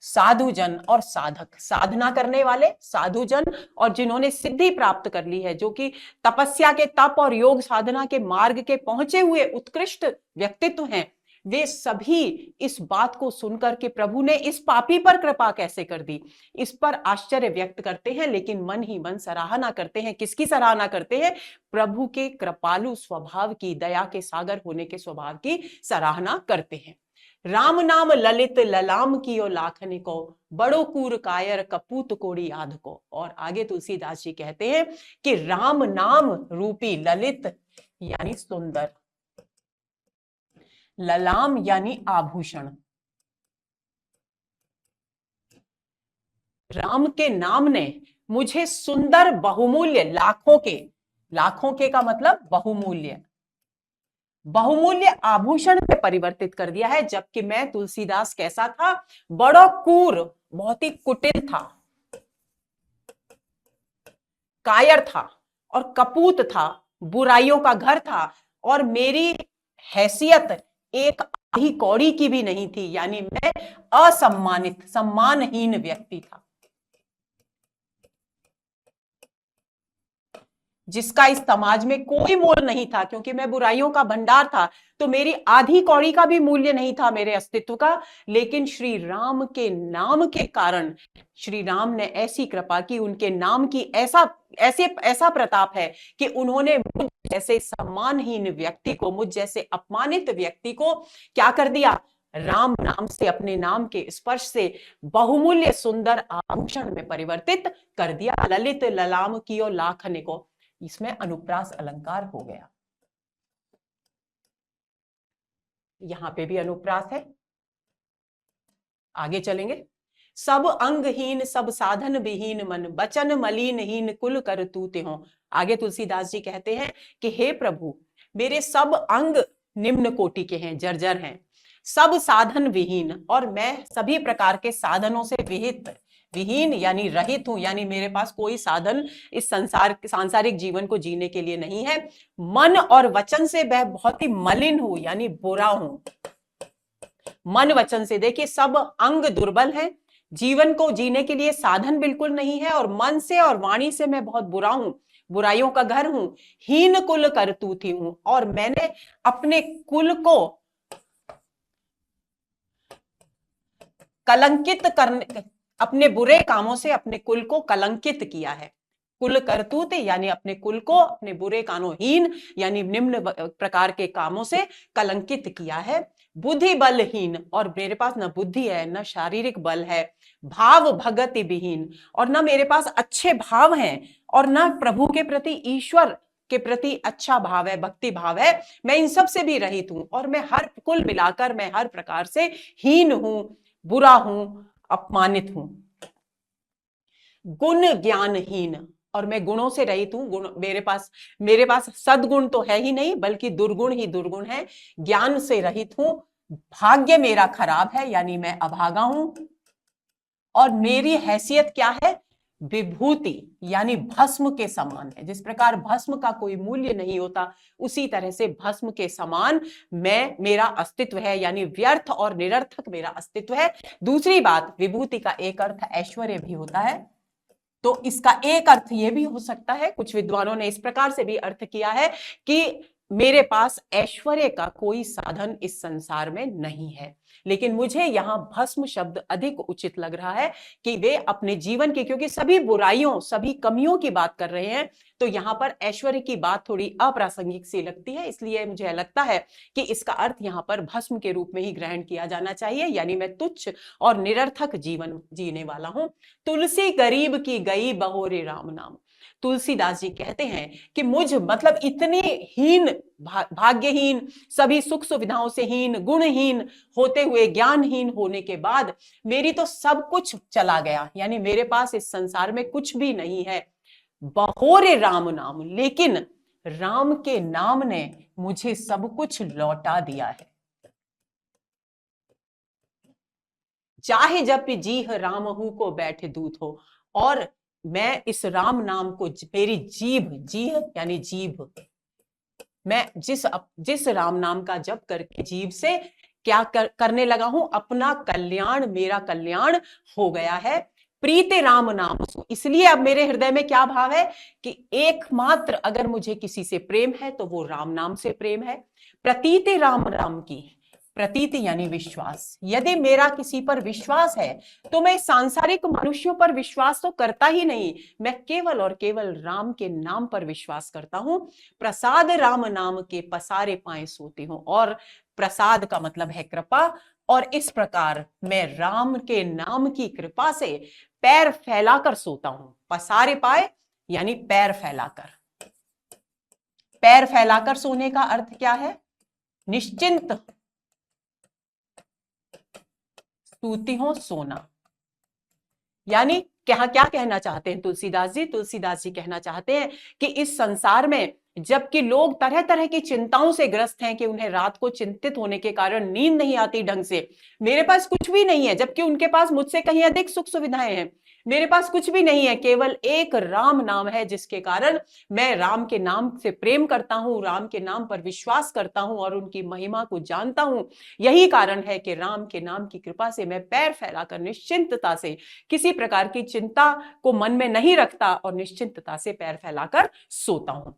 साधु जन और साधक, साधना करने वाले साधु जन, और जिन्होंने सिद्धि प्राप्त कर ली है, जो कि तपस्या के, तप और योग साधना के मार्ग के पहुंचे हुए उत्कृष्ट व्यक्तित्व हैं, वे सभी इस बात को सुनकर के प्रभु ने इस पापी पर कृपा कैसे कर दी, इस पर आश्चर्य व्यक्त करते हैं, लेकिन मन ही मन सराहना करते हैं। किसकी सराहना करते हैं? प्रभु के कृपालु स्वभाव की, दया के सागर होने के स्वभाव की सराहना करते हैं। राम नाम ललित ललाम कियो लाखन को, बड़ो कूर कायर कपूत कोड़ी आध को। और आगे तुलसीदास जी कहते हैं कि राम नाम रूपी ललित यानी सुंदर, ललाम यानी आभूषण, राम के नाम ने मुझे सुंदर बहुमूल्य, लाखों के का मतलब बहुमूल्य, बहुमूल्य आभूषण में परिवर्तित कर दिया है। जबकि मैं तुलसीदास कैसा था? बड़ा क्रूर, बहुत ही कुटिल था, कायर था और कपूत था, बुराइयों का घर था, और मेरी हैसियत एक आधी कौड़ी की भी नहीं थी, यानी मैं असम्मानित, सम्मानहीन व्यक्ति था, जिसका इस समाज में कोई मोल नहीं था, क्योंकि मैं बुराइयों का भंडार था, तो मेरी आधी कौड़ी का भी मूल्य नहीं था मेरे अस्तित्व का। लेकिन श्री राम के नाम के कारण श्री राम ने ऐसी कृपा की, उनके नाम की ऐसा प्रताप है कि उन्होंने मुझ जैसे सम्मानहीन व्यक्ति को, मुझ जैसे अपमानित व्यक्ति को क्या कर दिया? राम नाम से, अपने नाम के स्पर्श से बहुमूल्य सुंदर आभूषण में परिवर्तित कर दिया। ललित ललाम कियो लाखने को, इसमें अनुप्रास अलंकार हो गया। यहां पे भी अनुप्रास है, आगे चलेंगे। सब अंगहीन सब साधन विहीन मन, बचन मलिनहीन कुल कर तूते हो। आगे तुलसीदास जी कहते हैं कि हे प्रभु, मेरे सब अंग निम्न कोटि के हैं, जर्जर हैं, सब साधन विहीन, और मैं सभी प्रकार के साधनों से विहित, विहीन यानी रहित हूं, यानी मेरे पास कोई साधन इस सांसारिक जीवन को जीने के लिए नहीं है। मन और वचन से मैं बहुत ही मलिन हूं, यानी बुरा हूं। मन वचन से, देखिए सब अंग दुर्बल है, जीवन को जीने के लिए साधन बिल्कुल नहीं है, और मन से और वाणी से मैं बहुत बुरा हूं, बुराइयों का घर हूं, हीन कुल करतूती हूं, और मैंने अपने कुल को कलंकित करने, अपने बुरे कामों से अपने कुल को कलंकित किया है। कुल करतूत यानी अपने कुल को अपने बुरे कामों, हीन यानी निम्न प्रकार के कामों से कलंकित किया है। बुद्धि बलहीन, और मेरे पास न बुद्धि है न शारीरिक बल है। भाव भगति विहीन, और न मेरे पास अच्छे भाव हैं, और न प्रभु के प्रति, ईश्वर के प्रति अच्छा भाव है, भक्ति भाव है। मैं इन सब से भी रहित हूं, और मैं हर कुल मिलाकर मैं हर प्रकार से हीन हूं, बुरा हूं, अपमानित हूं। गुण ज्ञानहीन, और मैं गुणों से रहित हूं, गुण मेरे पास सद्गुण तो है ही नहीं, बल्कि दुर्गुण ही दुर्गुण है। ज्ञान से रहित हूं, भाग्य मेरा खराब है, यानी मैं अभागा हूं, और मेरी हैसियत क्या है? विभूति यानी भस्म के समान है। जिस प्रकार भस्म का कोई मूल्य नहीं होता, उसी तरह से भस्म के समान मेरा अस्तित्व है, यानी व्यर्थ और निरर्थक मेरा अस्तित्व है। दूसरी बात, विभूति का एक अर्थ ऐश्वर्य भी होता है, तो इसका एक अर्थ यह भी हो सकता है, कुछ विद्वानों ने इस प्रकार से भी अर्थ किया है कि मेरे पास ऐश्वर्य का कोई साधन इस संसार में नहीं है। लेकिन मुझे यहां भस्म शब्द अधिक उचित लग रहा है कि वे अपने जीवन की, क्योंकि सभी बुराइयों सभी कमियों की बात कर रहे हैं, तो यहां पर ऐश्वर्य की बात थोड़ी अप्रासंगिक सी लगती है। इसलिए मुझे लगता है कि इसका अर्थ यहां पर भस्म के रूप में ही ग्रहण किया जाना चाहिए, यानी मैं तुच्छ और निरर्थक जीवन जीने वाला हूं। तुलसी गरीब की गई बहोरे राम नाम। तुलसीदास जी कहते हैं कि मुझ मतलब इतने हीन, भाग्यहीन, सभी सुख सुविधाओं से हीन, गुणहीन होते हुए, ज्ञानहीन होने के बाद मेरी तो सब कुछ चला गया, यानी मेरे पास इस संसार में कुछ भी नहीं है, बहोरे राम नाम, लेकिन राम के नाम ने मुझे सब कुछ लौटा दिया है। चाहे जब जीह राम हूं को बैठे दूत हो, और मैं इस राम नाम को, मेरी जीभ, जीह यानी जीभ, मैं जिस राम नाम का जप करके जीभ से क्या करने लगा हूं, अपना कल्याण, मेरा कल्याण हो गया है। प्रीति राम नाम सो, इसलिए अब मेरे हृदय में क्या भाव है कि एकमात्र अगर मुझे किसी से प्रेम है तो वो राम नाम से प्रेम है। प्रतीति राम नाम की, प्रतीति यानी विश्वास, यदि मेरा किसी पर विश्वास है तो मैं सांसारिक मनुष्यों पर विश्वास तो करता ही नहीं, मैं केवल और केवल राम के नाम पर विश्वास करता हूं। प्रसाद राम नाम के पसारे पाए सोती हूं, और प्रसाद का मतलब है कृपा, और इस प्रकार मैं राम के नाम की कृपा से पैर फैलाकर सोता हूं। पसारे पाए यानी पैर फैलाकर, पैर फैलाकर सोने का अर्थ क्या है? निश्चिंत सूती हो सोना। यानी क्या क्या कहना चाहते हैं तुलसीदास जी? तुलसीदास जी कहना चाहते हैं कि इस संसार में जबकि लोग तरह तरह की चिंताओं से ग्रस्त हैं कि उन्हें रात को चिंतित होने के कारण नींद नहीं आती ढंग से, मेरे पास कुछ भी नहीं है, जबकि उनके पास मुझसे कहीं अधिक सुख सुविधाएं हैं, मेरे पास कुछ भी नहीं है, केवल एक राम नाम है, जिसके कारण मैं राम के नाम से प्रेम करता हूं, राम के नाम पर विश्वास करता हूं और उनकी महिमा को जानता हूं। यही कारण है कि राम के नाम की कृपा से मैं पैर फैलाकर निश्चिंतता से, किसी प्रकार की चिंता को मन में नहीं रखता और निश्चिंतता से पैर फैलाकर सोता हूं।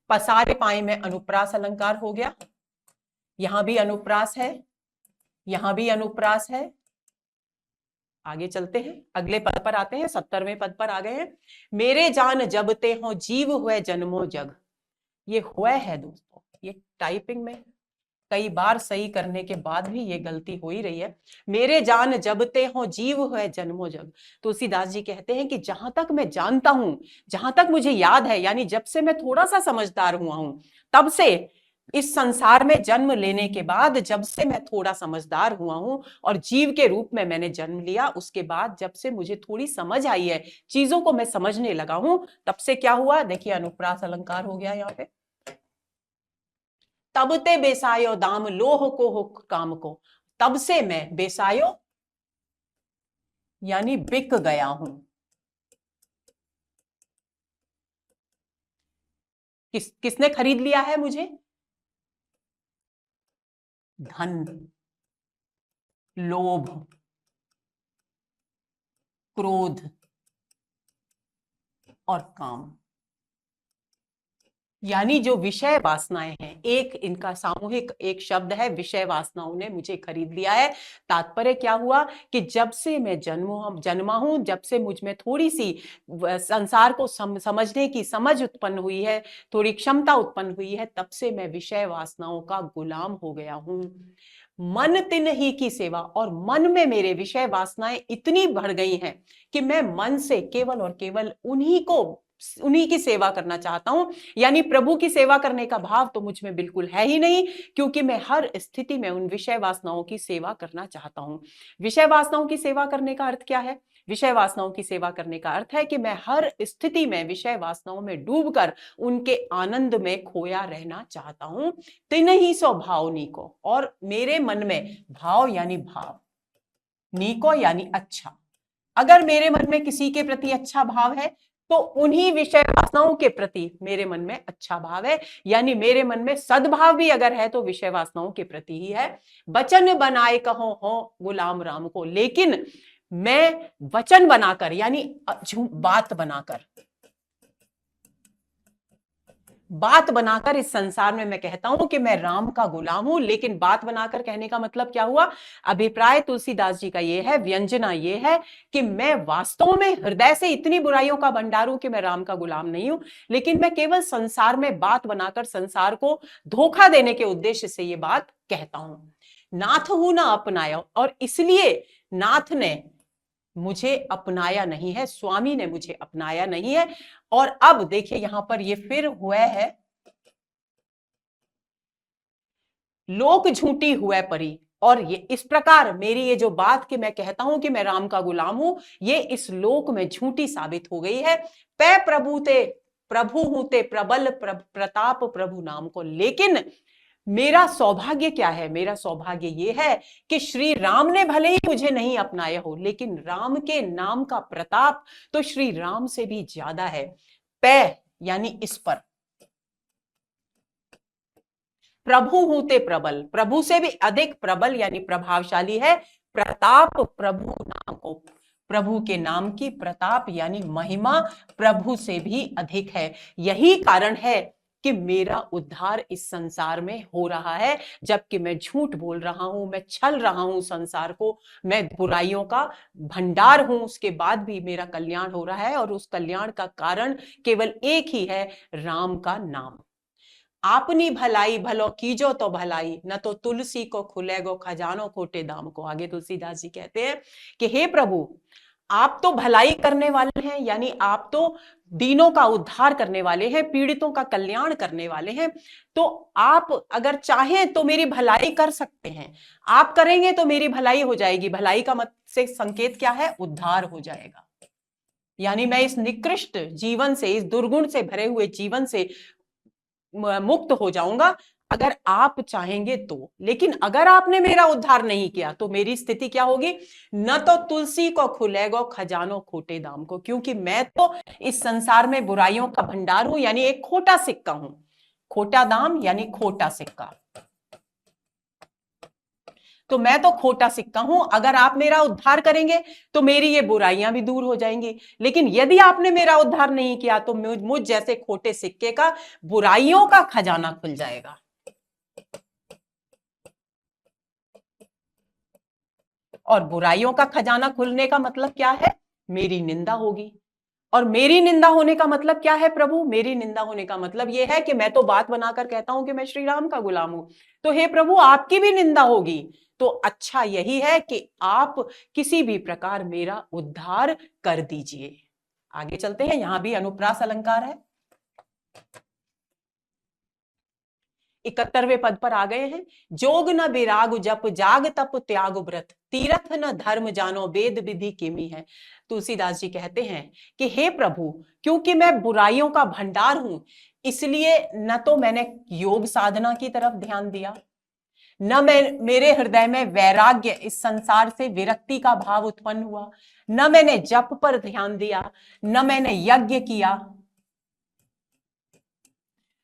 पसारे पाए में अनुप्रास अलंकार हो गया, यहां भी अनुप्रास है, यहां भी अनुप्रास है। आगे चलते हैं, अगले पद पर आते हैं, 70वें पद पर आ गए हैं। मेरे जान जबते हो जीव हुए जन्मो जग। ये हुए है दोस्तों, ये टाइपिंग में कई बार सही करने के बाद भी ये गलती हो ही रही है। मेरे जान जबते हो जीव हुए जन्मो जग। तुलसीदास जी कहते हैं कि जहां तक मैं जानता हूं, जहां तक मुझे याद है, यानी जब से मैं थोड़ा सा समझदार हुआ हूं, तब से इस संसार में जन्म लेने के बाद, जब से मैं थोड़ा समझदार हुआ हूं और जीव के रूप में मैंने जन्म लिया, उसके बाद जब से मुझे थोड़ी समझ आई है, चीजों को मैं समझने लगा हूं, तब से क्या हुआ? देखिए अनुप्रास अलंकार हो गया यहाँ पे। तब ते बेसायो दाम लोह को हो काम को। तब से मैं बेसायो यानी बिक गया हूं। किसने खरीद लिया है मुझे? धन, लोभ, क्रोध और काम, यानी जो विषय वासनाएं हैं। एक इनका सामूहिक एक शब्द है, विषय वासनाओं ने मुझे खरीद लिया है। तात्पर्य क्या हुआ कि जब से मैं जन्मा हूं, जब से मुझ में थोड़ी सी संसार को समझने की समझ उत्पन्न हुई है, थोड़ी क्षमता उत्पन्न हुई है, तब से मैं विषय वासनाओं का गुलाम हो गया हूं। मन तिन ही की सेवा, और मन में मेरे विषय वासनाएं इतनी बढ़ गई हैं कि मैं मन से केवल और केवल उन्हीं की सेवा करना चाहता हूं। यानी प्रभु की सेवा करने का भाव तो मुझ में बिल्कुल है ही नहीं, क्योंकि मैं हर स्थिति में उन विषय वासनाओं की सेवा करना चाहता हूं। विषय वासनाओं की सेवा करने का अर्थ क्या है? विषय वासनाओं की सेवा करने का अर्थ है कि मैं हर स्थिति में विषय वासनाओं में डूबकर उनके आनंद में खोया रहना चाहता हूं। तिन ही स्वभाव नीको, और मेरे मन में भाव यानी भाव, नीको यानी अच्छा, अगर मेरे मन में किसी के प्रति अच्छा भाव है तो उन्हीं विषय वासनाओं के प्रति मेरे मन में अच्छा भाव है, यानी मेरे मन में सद्भाव भी अगर है तो विषय वासनाओं के प्रति ही है। वचन बनाए कहो हो गुलाम राम को, लेकिन मैं वचन बनाकर यानी बात बनाकर इस संसार में मैं कहता हूं कि मैं राम का गुलाम हूं। लेकिन बात बनाकर कहने का मतलब क्या हुआ? अभिप्राय तुलसीदास जी का यह है, व्यंजना यह है कि मैं वास्तव में हृदय से इतनी बुराइयों का भंडार हूं कि मैं राम का गुलाम नहीं हूं, लेकिन मैं केवल संसार में बात बनाकर संसार को धोखा देने के उद्देश्य से यह बात कहता हूं। नाथ हूं ना अपनाया, और इसलिए नाथ ने मुझे अपनाया नहीं है, स्वामी ने मुझे अपनाया नहीं है। और अब देखिए यहां पर ये फिर हुआ है, लोक झूठी हुआ परी। और ये इस प्रकार मेरी ये जो बात कि मैं कहता हूं कि मैं राम का गुलाम हूं, ये इस लोक में झूठी साबित हो गई है। पै प्रभु ते प्रभु हूं ते प्रबल प्रताप प्रभु नाम को। लेकिन मेरा सौभाग्य क्या है? मेरा सौभाग्य यह है कि श्री राम ने भले ही मुझे नहीं अपनाया हो, लेकिन राम के नाम का प्रताप तो श्री राम से भी ज्यादा है। पै यानी इस पर, प्रभु हूं ते प्रबल, प्रभु से भी अधिक प्रबल यानी प्रभावशाली है। प्रताप प्रभु नाम को, प्रभु के नाम की प्रताप यानी महिमा प्रभु से भी अधिक है। यही कारण है कि मेरा उद्धार इस संसार में हो रहा है, जबकि मैं झूठ बोल रहा हूं, मैं छल रहा हूं संसार को, मैं बुराइयों का भंडार हूं, उसके बाद भी मेरा कल्याण हो रहा है। और उस कल्याण का कारण केवल एक ही है, राम का नाम। आपनी भलाई भलो कीजो तो भलाई, न तो तुलसी को खुलेगो खजानो खोटे दाम को। आगे तुलसीदास जी कहते हैं कि हे प्रभु, आप तो भलाई करने वाले हैं, यानी आप तो दीनों का उद्धार करने वाले हैं, पीड़ितों का कल्याण करने वाले हैं। तो आप अगर चाहें तो मेरी भलाई कर सकते हैं, आप करेंगे तो मेरी भलाई हो जाएगी। भलाई का मत से संकेत क्या है? उद्धार हो जाएगा। यानी मैं इस निकृष्ट जीवन से, इस दुर्गुण से भरे हुए जीवन से मुक्त हो जाऊंगा अगर आप चाहेंगे तो। लेकिन अगर आपने मेरा उद्धार नहीं किया तो मेरी स्थिति क्या होगी? न तो तुलसी को खुलेगो खजानो खोटे दाम को, क्योंकि मैं तो इस संसार में बुराइयों का भंडार हूं, यानी एक खोटा सिक्का हूं। खोटा दाम यानी खोटा सिक्का, तो मैं तो खोटा सिक्का हूं। अगर आप मेरा उद्धार करेंगे तो मेरी ये बुराइयां भी दूर हो जाएंगी, लेकिन यदि आपने मेरा उद्धार नहीं किया तो मुझ जैसे खोटे सिक्के का बुराइयों का खजाना खुल जाएगा। और बुराइयों का खजाना खुलने का मतलब क्या है? मेरी निंदा होगी। और मेरी निंदा होने का मतलब क्या है प्रभु? मेरी निंदा होने का मतलब यह है कि मैं तो बात बनाकर कहता हूं कि मैं श्री राम का गुलाम हूं, तो हे प्रभु आपकी भी निंदा होगी। तो अच्छा यही है कि आप किसी भी प्रकार मेरा उद्धार कर दीजिए। आगे चलते हैं, यहां भी अनुप्रास अलंकार है। 71वें पद पर आ गए हैं। जोग न विराग जप जाग तप त्याग व्रत, तीरथ न धर्म जानो वेद विधि किमी है। तुलसीदास जी कहते हैं कि हे प्रभु, क्योंकि मैं बुराइयों का भंडार हूं, इसलिए न तो मैंने योग साधना की तरफ ध्यान दिया, न मेरे हृदय में वैराग्य, इस संसार से विरक्ति का भाव उत्पन्न हुआ, न मैंने जप पर ध्यान दिया, न मैंने यज्ञ किया,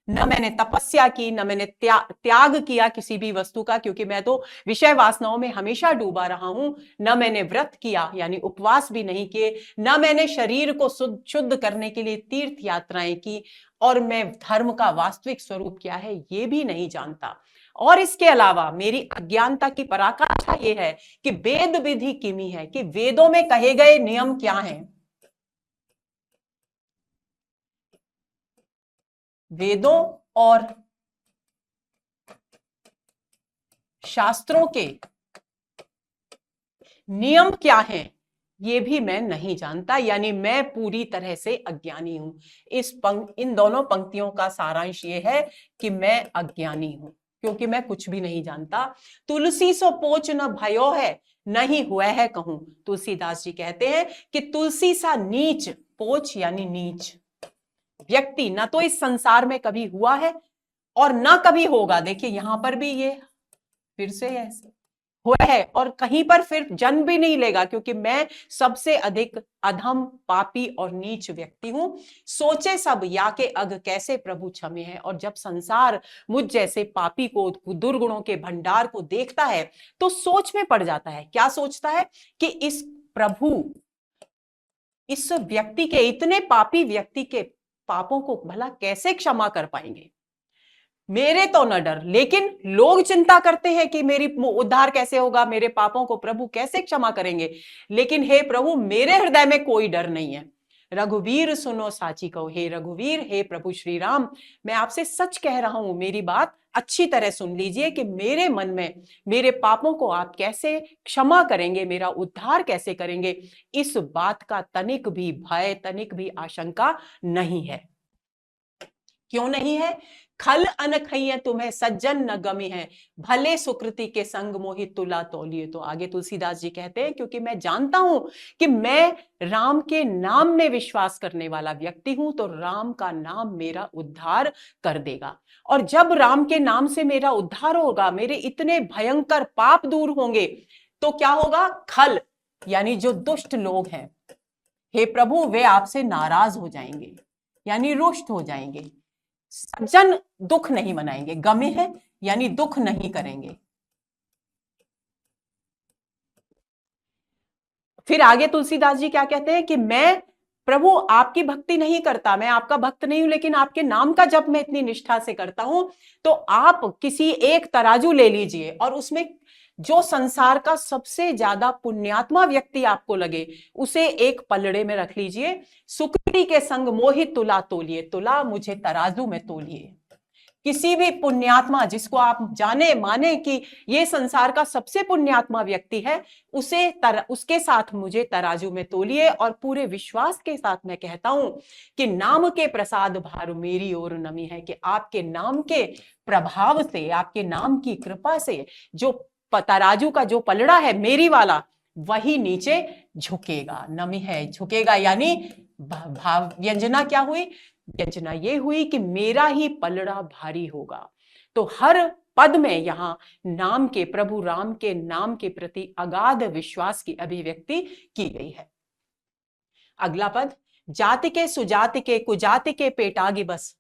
न मैंने तपस्या की, न मैंने त्याग किया किसी भी वस्तु का, क्योंकि मैं तो विषय वासनाओं में हमेशा डूबा रहा हूं। न मैंने व्रत किया यानी उपवास भी नहीं किए, न मैंने शरीर को शुद्ध करने के लिए तीर्थ यात्राएं की, और मैं धर्म का वास्तविक स्वरूप क्या है ये भी नहीं जानता। और इसके अलावा मेरी अज्ञानता की पराकाष्ठा यह है कि वेद विधि किमी है, कि वेदों में कहे गए नियम क्या हैं। वेदों और शास्त्रों के नियम क्या हैं ये भी मैं नहीं जानता, यानी मैं पूरी तरह से अज्ञानी हूं। इन दोनों पंक्तियों का सारांश ये है कि मैं अज्ञानी हूं, क्योंकि मैं कुछ भी नहीं जानता। तुलसी सो पोच न भयो है, नहीं हुआ है कहूं। तुलसीदास जी कहते हैं कि तुलसी सा नीच, पोच यानी नीच व्यक्ति न तो इस संसार में कभी हुआ है और न कभी होगा। देखिए यहां पर भी ये फिर से ऐसे हुआ है, और कहीं पर फिर जन्म भी नहीं लेगा, क्योंकि मैं सबसे अधिक अधम पापी और नीच व्यक्ति हूं। सोचे सब या के अग कैसे प्रभु क्षमे है। और जब संसार मुझ जैसे पापी को, दुर्गुणों के भंडार को देखता है तो सोच में पड़ जाता है। क्या सोचता है? कि इस प्रभु इस व्यक्ति के, इतने पापी व्यक्ति के पापों को भला कैसे क्षमा कर पाएंगे? मेरे तो न डर, लेकिन लोग चिंता करते हैं कि मेरी उद्धार कैसे होगा, मेरे पापों को प्रभु कैसे क्षमा करेंगे। लेकिन हे प्रभु, मेरे हृदय में कोई डर नहीं है। रघुवीर सुनो साची कहो, हे रघुवीर, हे प्रभु श्री राम, मैं आपसे सच कह रहा हूं, मेरी बात अच्छी तरह सुन लीजिए कि मेरे मन में मेरे पापों को आप कैसे क्षमा करेंगे, मेरा उद्धार कैसे करेंगे, इस बात का तनिक भी भय, तनिक भी आशंका नहीं है। क्यों नहीं है? खल अनखैय तुम्हें सज्जन न गमी है, भले सुकृति के संग मोहित तुला तौलिए। तो आगे तुलसीदास जी कहते हैं, क्योंकि मैं जानता हूं कि मैं राम के नाम में विश्वास करने वाला व्यक्ति हूं, तो राम का नाम मेरा उद्धार कर देगा। और जब राम के नाम से मेरा उद्धार होगा, मेरे इतने भयंकर पाप दूर होंगे, तो क्या होगा? खल यानी जो दुष्ट लोग हैं, हे प्रभु, वे आपसे नाराज हो जाएंगे, यानी रुष्ट हो जाएंगे। सज्जन दुख नहीं मनाएंगे, गमे है यानी दुख नहीं करेंगे। फिर आगे तुलसीदास जी क्या कहते हैं कि मैं प्रभु आपकी भक्ति नहीं करता, मैं आपका भक्त नहीं हूं, लेकिन आपके नाम का जप मैं इतनी निष्ठा से करता हूं, तो आप किसी एक तराजू ले लीजिए और उसमें जो संसार का सबसे ज्यादा पुण्यात्मा व्यक्ति आपको लगे, उसे एक पलड़े में रख लीजिए। सुकृति के संग मोहित तुला तोलिए, तुला मुझे तराजू में तोलिए। किसी भी पुण्यात्मा जिसको आप जाने माने कि ये संसार का सबसे पुण्यात्मा व्यक्ति है, उसके साथ मुझे तराजू में तोलिए। और पूरे विश्वास के साथ मैं कहता हूं कि नाम के प्रसाद भार मेरी ओर नमी है, कि आपके नाम के प्रभाव से, आपके नाम की कृपा से जो तराजू का जो पलड़ा है मेरी वाला, वही नीचे झुकेगा। नमी है, झुकेगा, यानी भाव व्यंजना क्या हुई? व्यंजना ये हुई कि मेरा ही पलड़ा भारी होगा। तो हर पद में यहां नाम के, प्रभु राम के नाम के प्रति अगाध विश्वास की अभिव्यक्ति की गई है। अगला पद, जाति के सुजाति के कुजाति के पेटागी बस,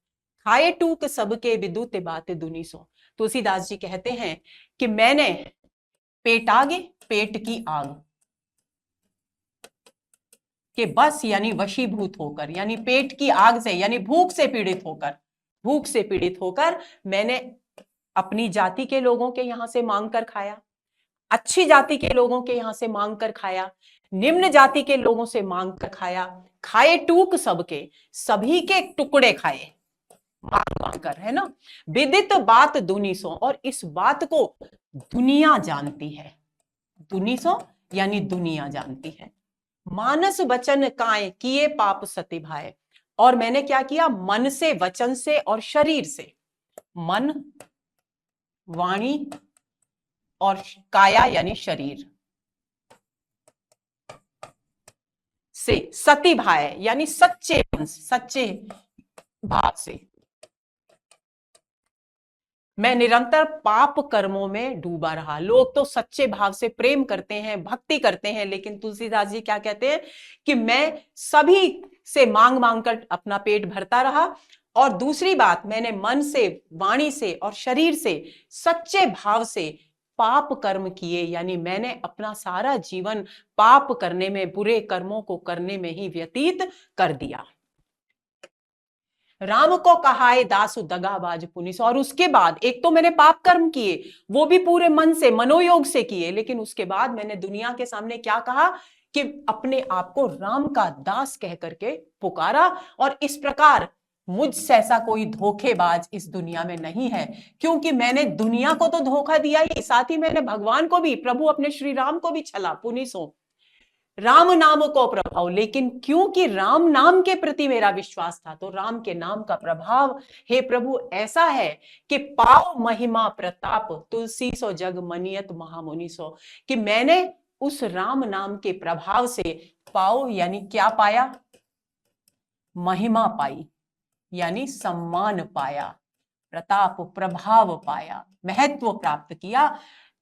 खाए टूक सबके विदुत बात दुनी सो। तुलसीदास जी कहते हैं कि मैंने पेटागे, पेट की आग के बस यानी वशीभूत होकर, यानी पेट की आग से, यानी भूख से पीड़ित होकर मैंने अपनी जाति के लोगों के यहां से मांग कर खाया, अच्छी जाति के लोगों के यहां से मांग कर खाया, निम्न जाति के लोगों से मांग कर खाया, खाए टूक सबके, सभी के टुकड़े खाए मांग कर, है ना। विदित बात दुनी सो, और इस बात को दुनिया जानती है। दुनी सो यानी दुनिया जानती है। मानस वचन काय किए पाप सति भाए, और मैंने क्या किया? मन से, वचन से और शरीर से, मन, वाणी और काया यानी शरीर से, सती भाए यानी सच्चे मन, सच्चे भाव से मैं निरंतर पाप कर्मों में डूबा रहा। लोग तो सच्चे भाव से प्रेम करते हैं, भक्ति करते हैं, लेकिन तुलसीदास जी क्या कहते हैं कि मैं सभी से मांग मांग कर अपना पेट भरता रहा। और दूसरी बात, मैंने मन से, वाणी से और शरीर से सच्चे भाव से पाप कर्म किए, यानी मैंने अपना सारा जीवन पाप करने में, बुरे कर्मों को करने में ही व्यतीत कर दिया। राम को कहाए दासु दगाबाज पुनिस, और उसके बाद एक तो मैंने पाप कर्म किए, वो भी पूरे मन से, मनोयोग से किए, लेकिन उसके बाद मैंने दुनिया के सामने क्या कहा कि अपने आप को राम का दास कह करके पुकारा। और इस प्रकार मुझसे ऐसा कोई धोखेबाज इस दुनिया में नहीं है, क्योंकि मैंने दुनिया को तो धोखा दिया ही, साथ ही मैंने भगवान को भी, प्रभु अपने श्री राम को भी छला। पुनिसो राम नाम को प्रभाव, लेकिन क्योंकि राम नाम के प्रति मेरा विश्वास था, तो राम के नाम का प्रभाव हे प्रभु ऐसा है कि पाओ महिमा प्रताप तुलसी सो जग मनियत महामुनि सो, कि मैंने उस राम नाम के प्रभाव से पाओ यानी क्या पाया? महिमा पाई यानी सम्मान पाया, प्रताप प्रभाव पाया, महत्व प्राप्त किया।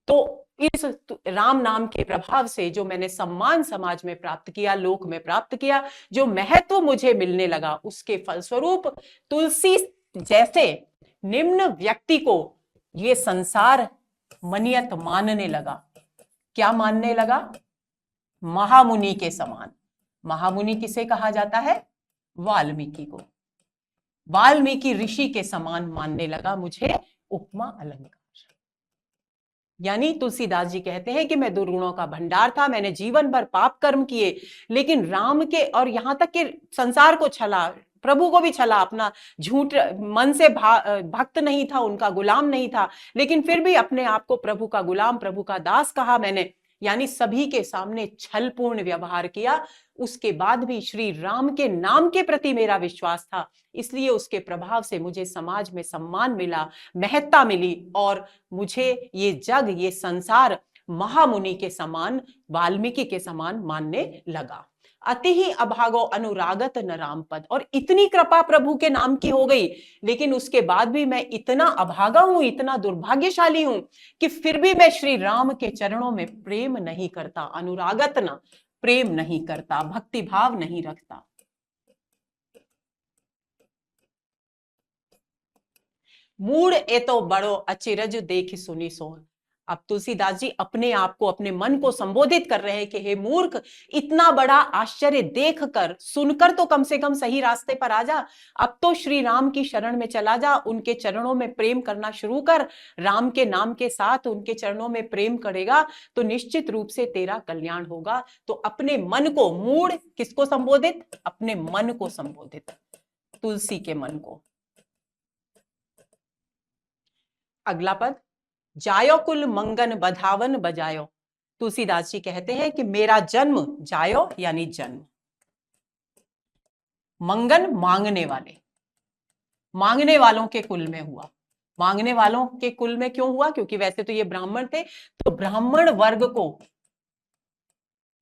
तो इस राम नाम के प्रभाव से जो मैंने सम्मान समाज में प्राप्त किया, लोक में प्राप्त किया, जो महत्व मुझे मिलने लगा, उसके फलस्वरूप तुलसी जैसे निम्न व्यक्ति को ये संसार मनियत मानने लगा। क्या मानने लगा? महामुनि के समान। महामुनि किसे कहा जाता है? वाल्मीकि को। वाल्मीकि ऋषि के समान मानने लगा मुझे उपमा अलंकार। यानी तुलसीदास जी कहते हैं कि मैं दुर्गुणों का भंडार था, मैंने जीवन भर पाप कर्म किए, लेकिन राम के और यहां तक कि संसार को छला, प्रभु को भी छला, अपना झूठ मन से भक्त नहीं था, उनका गुलाम नहीं था, लेकिन फिर भी अपने आप को प्रभु का गुलाम, प्रभु का दास कहा मैंने, यानी सभी के सामने छलपूर्ण व्यवहार किया। उसके बाद भी श्री राम के नाम के प्रति मेरा विश्वास था, इसलिए उसके प्रभाव से मुझे समाज में सम्मान मिला, महत्ता मिली, और मुझे ये जग, ये संसार महामुनि के समान, वाल्मीकि के समान मानने लगा। अति ही अभागो अनुरागत न राम पद। और इतनी कृपा प्रभु के नाम की हो गई, लेकिन उसके बाद भी मैं इतना अभागा हूं, इतना दुर्भाग्यशाली हूं कि फिर भी मैं श्री राम के चरणों में प्रेम नहीं करता, अनुरागत ना, प्रेम नहीं करता, भक्ति भाव नहीं रखता। मूड ए तो बड़ो अचिरज देख सुनी सोहन। अब तुलसीदास जी अपने आप को, अपने मन को संबोधित कर रहे हैं कि हे मूर्ख, इतना बड़ा आश्चर्य देखकर, सुनकर तो कम से कम सही रास्ते पर आ जा। अब तो श्री राम की शरण में चला जा, उनके चरणों में प्रेम करना शुरू कर। राम के नाम के साथ उनके चरणों में प्रेम करेगा तो निश्चित रूप से तेरा कल्याण होगा। तो अपने मन को, मूड किसको संबोधित? अपने मन को संबोधित, तुलसी के मन को। अगला पद, जायो कुल मंगन बधावन बजायो। तुलसीदास जी कहते हैं कि मेरा जन्म, जायो यानी जन्म, मंगन मांगने वाले, मांगने वालों के कुल में हुआ। मांगने वालों के कुल में क्यों हुआ? क्योंकि वैसे तो ये ब्राह्मण थे, तो ब्राह्मण वर्ग को,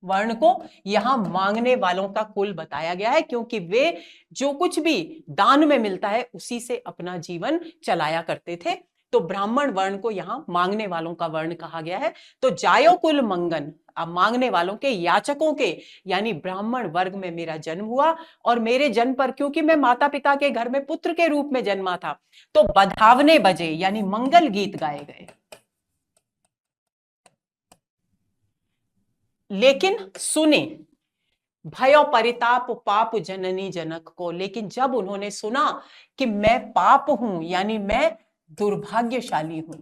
वर्ण को यहां मांगने वालों का कुल बताया गया है, क्योंकि वे जो कुछ भी दान में मिलता है उसी से अपना जीवन चलाया करते थे। तो ब्राह्मण वर्ण को यहां मांगने वालों का वर्ण कहा गया है। तो जायो कुल मंगन, अब मांगने वालों के, याचकों के, यानी ब्राह्मण वर्ग में मेरा जन्म हुआ। और मेरे जन्म पर, क्योंकि मैं माता पिता के घर में पुत्र के रूप में जन्मा था, तो बधावने बजे यानी मंगल गीत गाए गए। लेकिन सुने, भयो परिताप पाप जननी जनक को। लेकिन जब उन्होंने सुना कि मैं पाप हूं, यानी मैं दुर्भाग्यशाली हूं,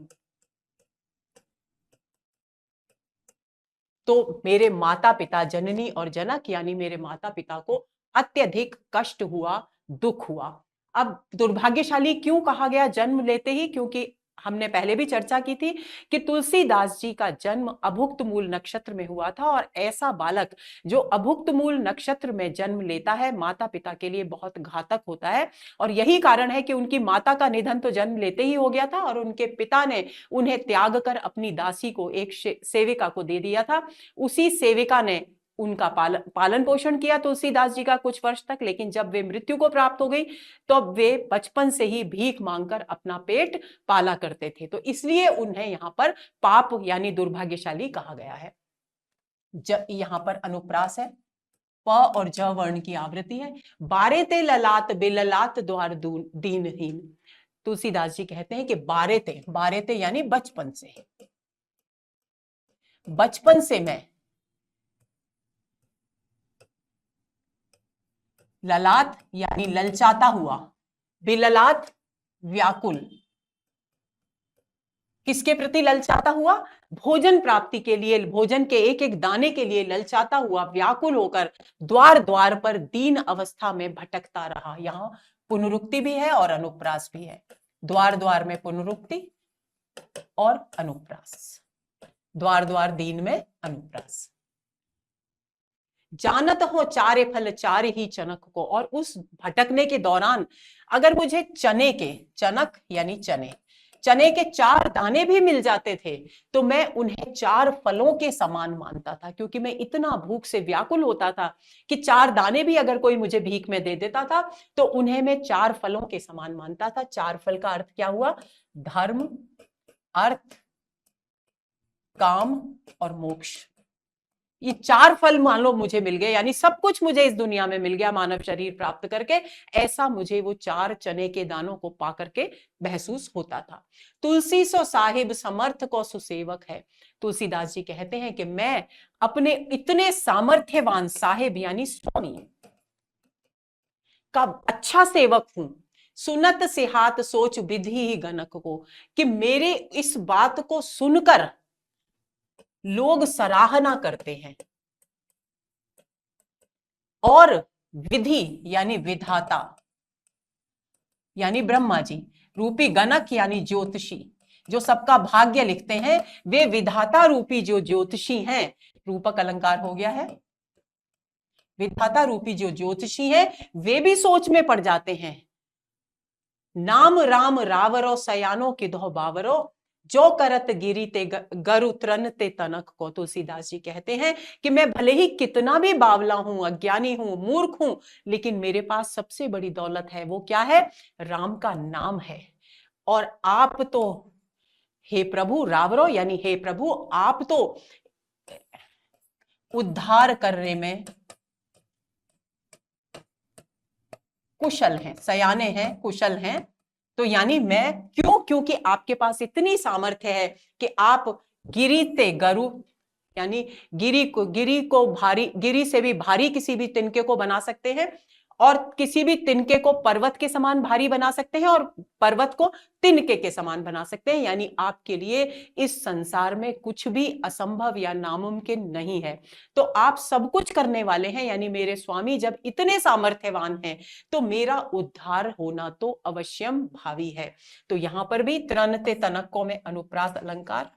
तो मेरे माता पिता, जननी और जनक यानी मेरे माता पिता को अत्यधिक कष्ट हुआ, दुख हुआ। अब दुर्भाग्यशाली क्यों कहा गया जन्म लेते ही? क्योंकि हमने पहले भी चर्चा की थी कि तुलसीदास जी का जन्म अभुक्त मूल नक्षत्र में हुआ था, और ऐसा बालक जो अभुक्त मूल नक्षत्र में जन्म लेता है माता पिता के लिए बहुत घातक होता है। और यही कारण है कि उनकी माता का निधन तो जन्म लेते ही हो गया था, और उनके पिता ने उन्हें त्याग कर अपनी दासी को, एक सेविका को दे दिया था। उसी सेविका ने उनका पालन पोषण किया तुलसीदास जी का कुछ वर्ष तक। लेकिन जब वे मृत्यु को प्राप्त हो गई, तो वे बचपन से ही भीख मांगकर अपना पेट पाला करते थे, तो इसलिए उन्हें यहां पर पाप यानी दुर्भाग्यशाली कहा गया है। यहां पर अनुप्रास है, प और ज वर्ण की आवृत्ति है। बारे ते ललात बेललात द्वार दीनहीन। तुलसीदास जी कहते हैं कि बारे ते यानी बचपन से, बचपन से मैं, ललात यानी ललचाता हुआ, बेललात व्याकुल, किसके प्रति ललचाता हुआ? भोजन प्राप्ति के लिए, भोजन के एक एक दाने के लिए ललचाता हुआ, व्याकुल होकर द्वार द्वार पर दीन अवस्था में भटकता रहा। यहां पुनरुक्ति भी है और अनुप्रास भी है। द्वार द्वार में पुनरुक्ति और अनुप्रास, द्वार द्वार दीन में अनुप्रास। जानत हो चारे फल चार ही चनक को। और उस भटकने के दौरान अगर मुझे चने के, चनक यानी चने, चने के 4 दाने भी मिल जाते थे, तो मैं उन्हें 4 फलों के समान मानता था, क्योंकि मैं इतना भूख से व्याकुल होता था कि 4 दाने भी अगर कोई मुझे भीख में दे देता था, तो उन्हें मैं 4 फलों के समान मानता था। 4 फल का अर्थ क्या हुआ? धर्म, अर्थ, काम और मोक्ष। ये 4 फल मान लो मुझे मिल गए, यानी सब कुछ मुझे इस दुनिया में मिल गया मानव शरीर प्राप्त करके, ऐसा मुझे वो 4 चने के दानों को पा करके महसूस होता था। तुलसी सो साहिब समर्थ को सुसेवक है। तुलसीदास जी कहते हैं कि मैं अपने इतने सामर्थ्यवान साहिब यानी स्वामी का अच्छा सेवक हूं। सुनत से हाथ सोच विधि ही गणक को, कि मेरे इस बात को सुनकर लोग सराहना करते हैं, और विधि यानी विधाता यानी ब्रह्मा जी रूपी गणक यानी ज्योतिषी, जो सबका भाग्य लिखते हैं, वे विधाता रूपी जो ज्योतिषी हैं, रूपक अलंकार हो गया है, विधाता रूपी जो ज्योतिषी है वे भी सोच में पड़ जाते हैं। नाम राम रावरो सयानो किधो बावरो, जो करत गिरी ते गरु त्रन ते तनक को। तुलसीदास जी कहते हैं कि मैं भले ही कितना भी बावला हूं, अज्ञानी हूं, मूर्ख हूं, लेकिन मेरे पास सबसे बड़ी दौलत है, वो क्या है? राम का नाम है। और आप तो हे प्रभु, रावरो यानी हे प्रभु, आप तो उद्धार करने में कुशल हैं, सयाने हैं, कुशल हैं। तो यानी मैं क्यों? क्योंकि आपके पास इतनी सामर्थ्य है कि आप गिरी ते गरु यानी गिरी को भारी, गिरी से भी भारी किसी भी तिनके को बना सकते हैं, और किसी भी तिनके को पर्वत के समान भारी बना सकते हैं, और पर्वत को तिनके के समान बना सकते हैं। यानी आपके लिए इस संसार में कुछ भी असंभव या नामुमकिन नहीं है। तो आप सब कुछ करने वाले हैं, यानी मेरे स्वामी जब इतने सामर्थ्यवान हैं, तो मेरा उद्धार होना तो अवश्यम भावी है। तो यहां पर भी त्रनते तनक्को में अनुप्रास अलंकार।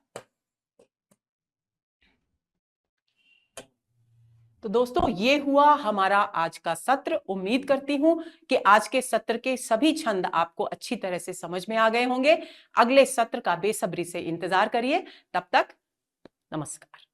तो दोस्तों, ये हुआ हमारा आज का सत्र। उम्मीद करती हूं कि आज के सत्र के सभी छंद आपको अच्छी तरह से समझ में आ गए होंगे। अगले सत्र का बेसब्री से इंतजार करिए। तब तक नमस्कार।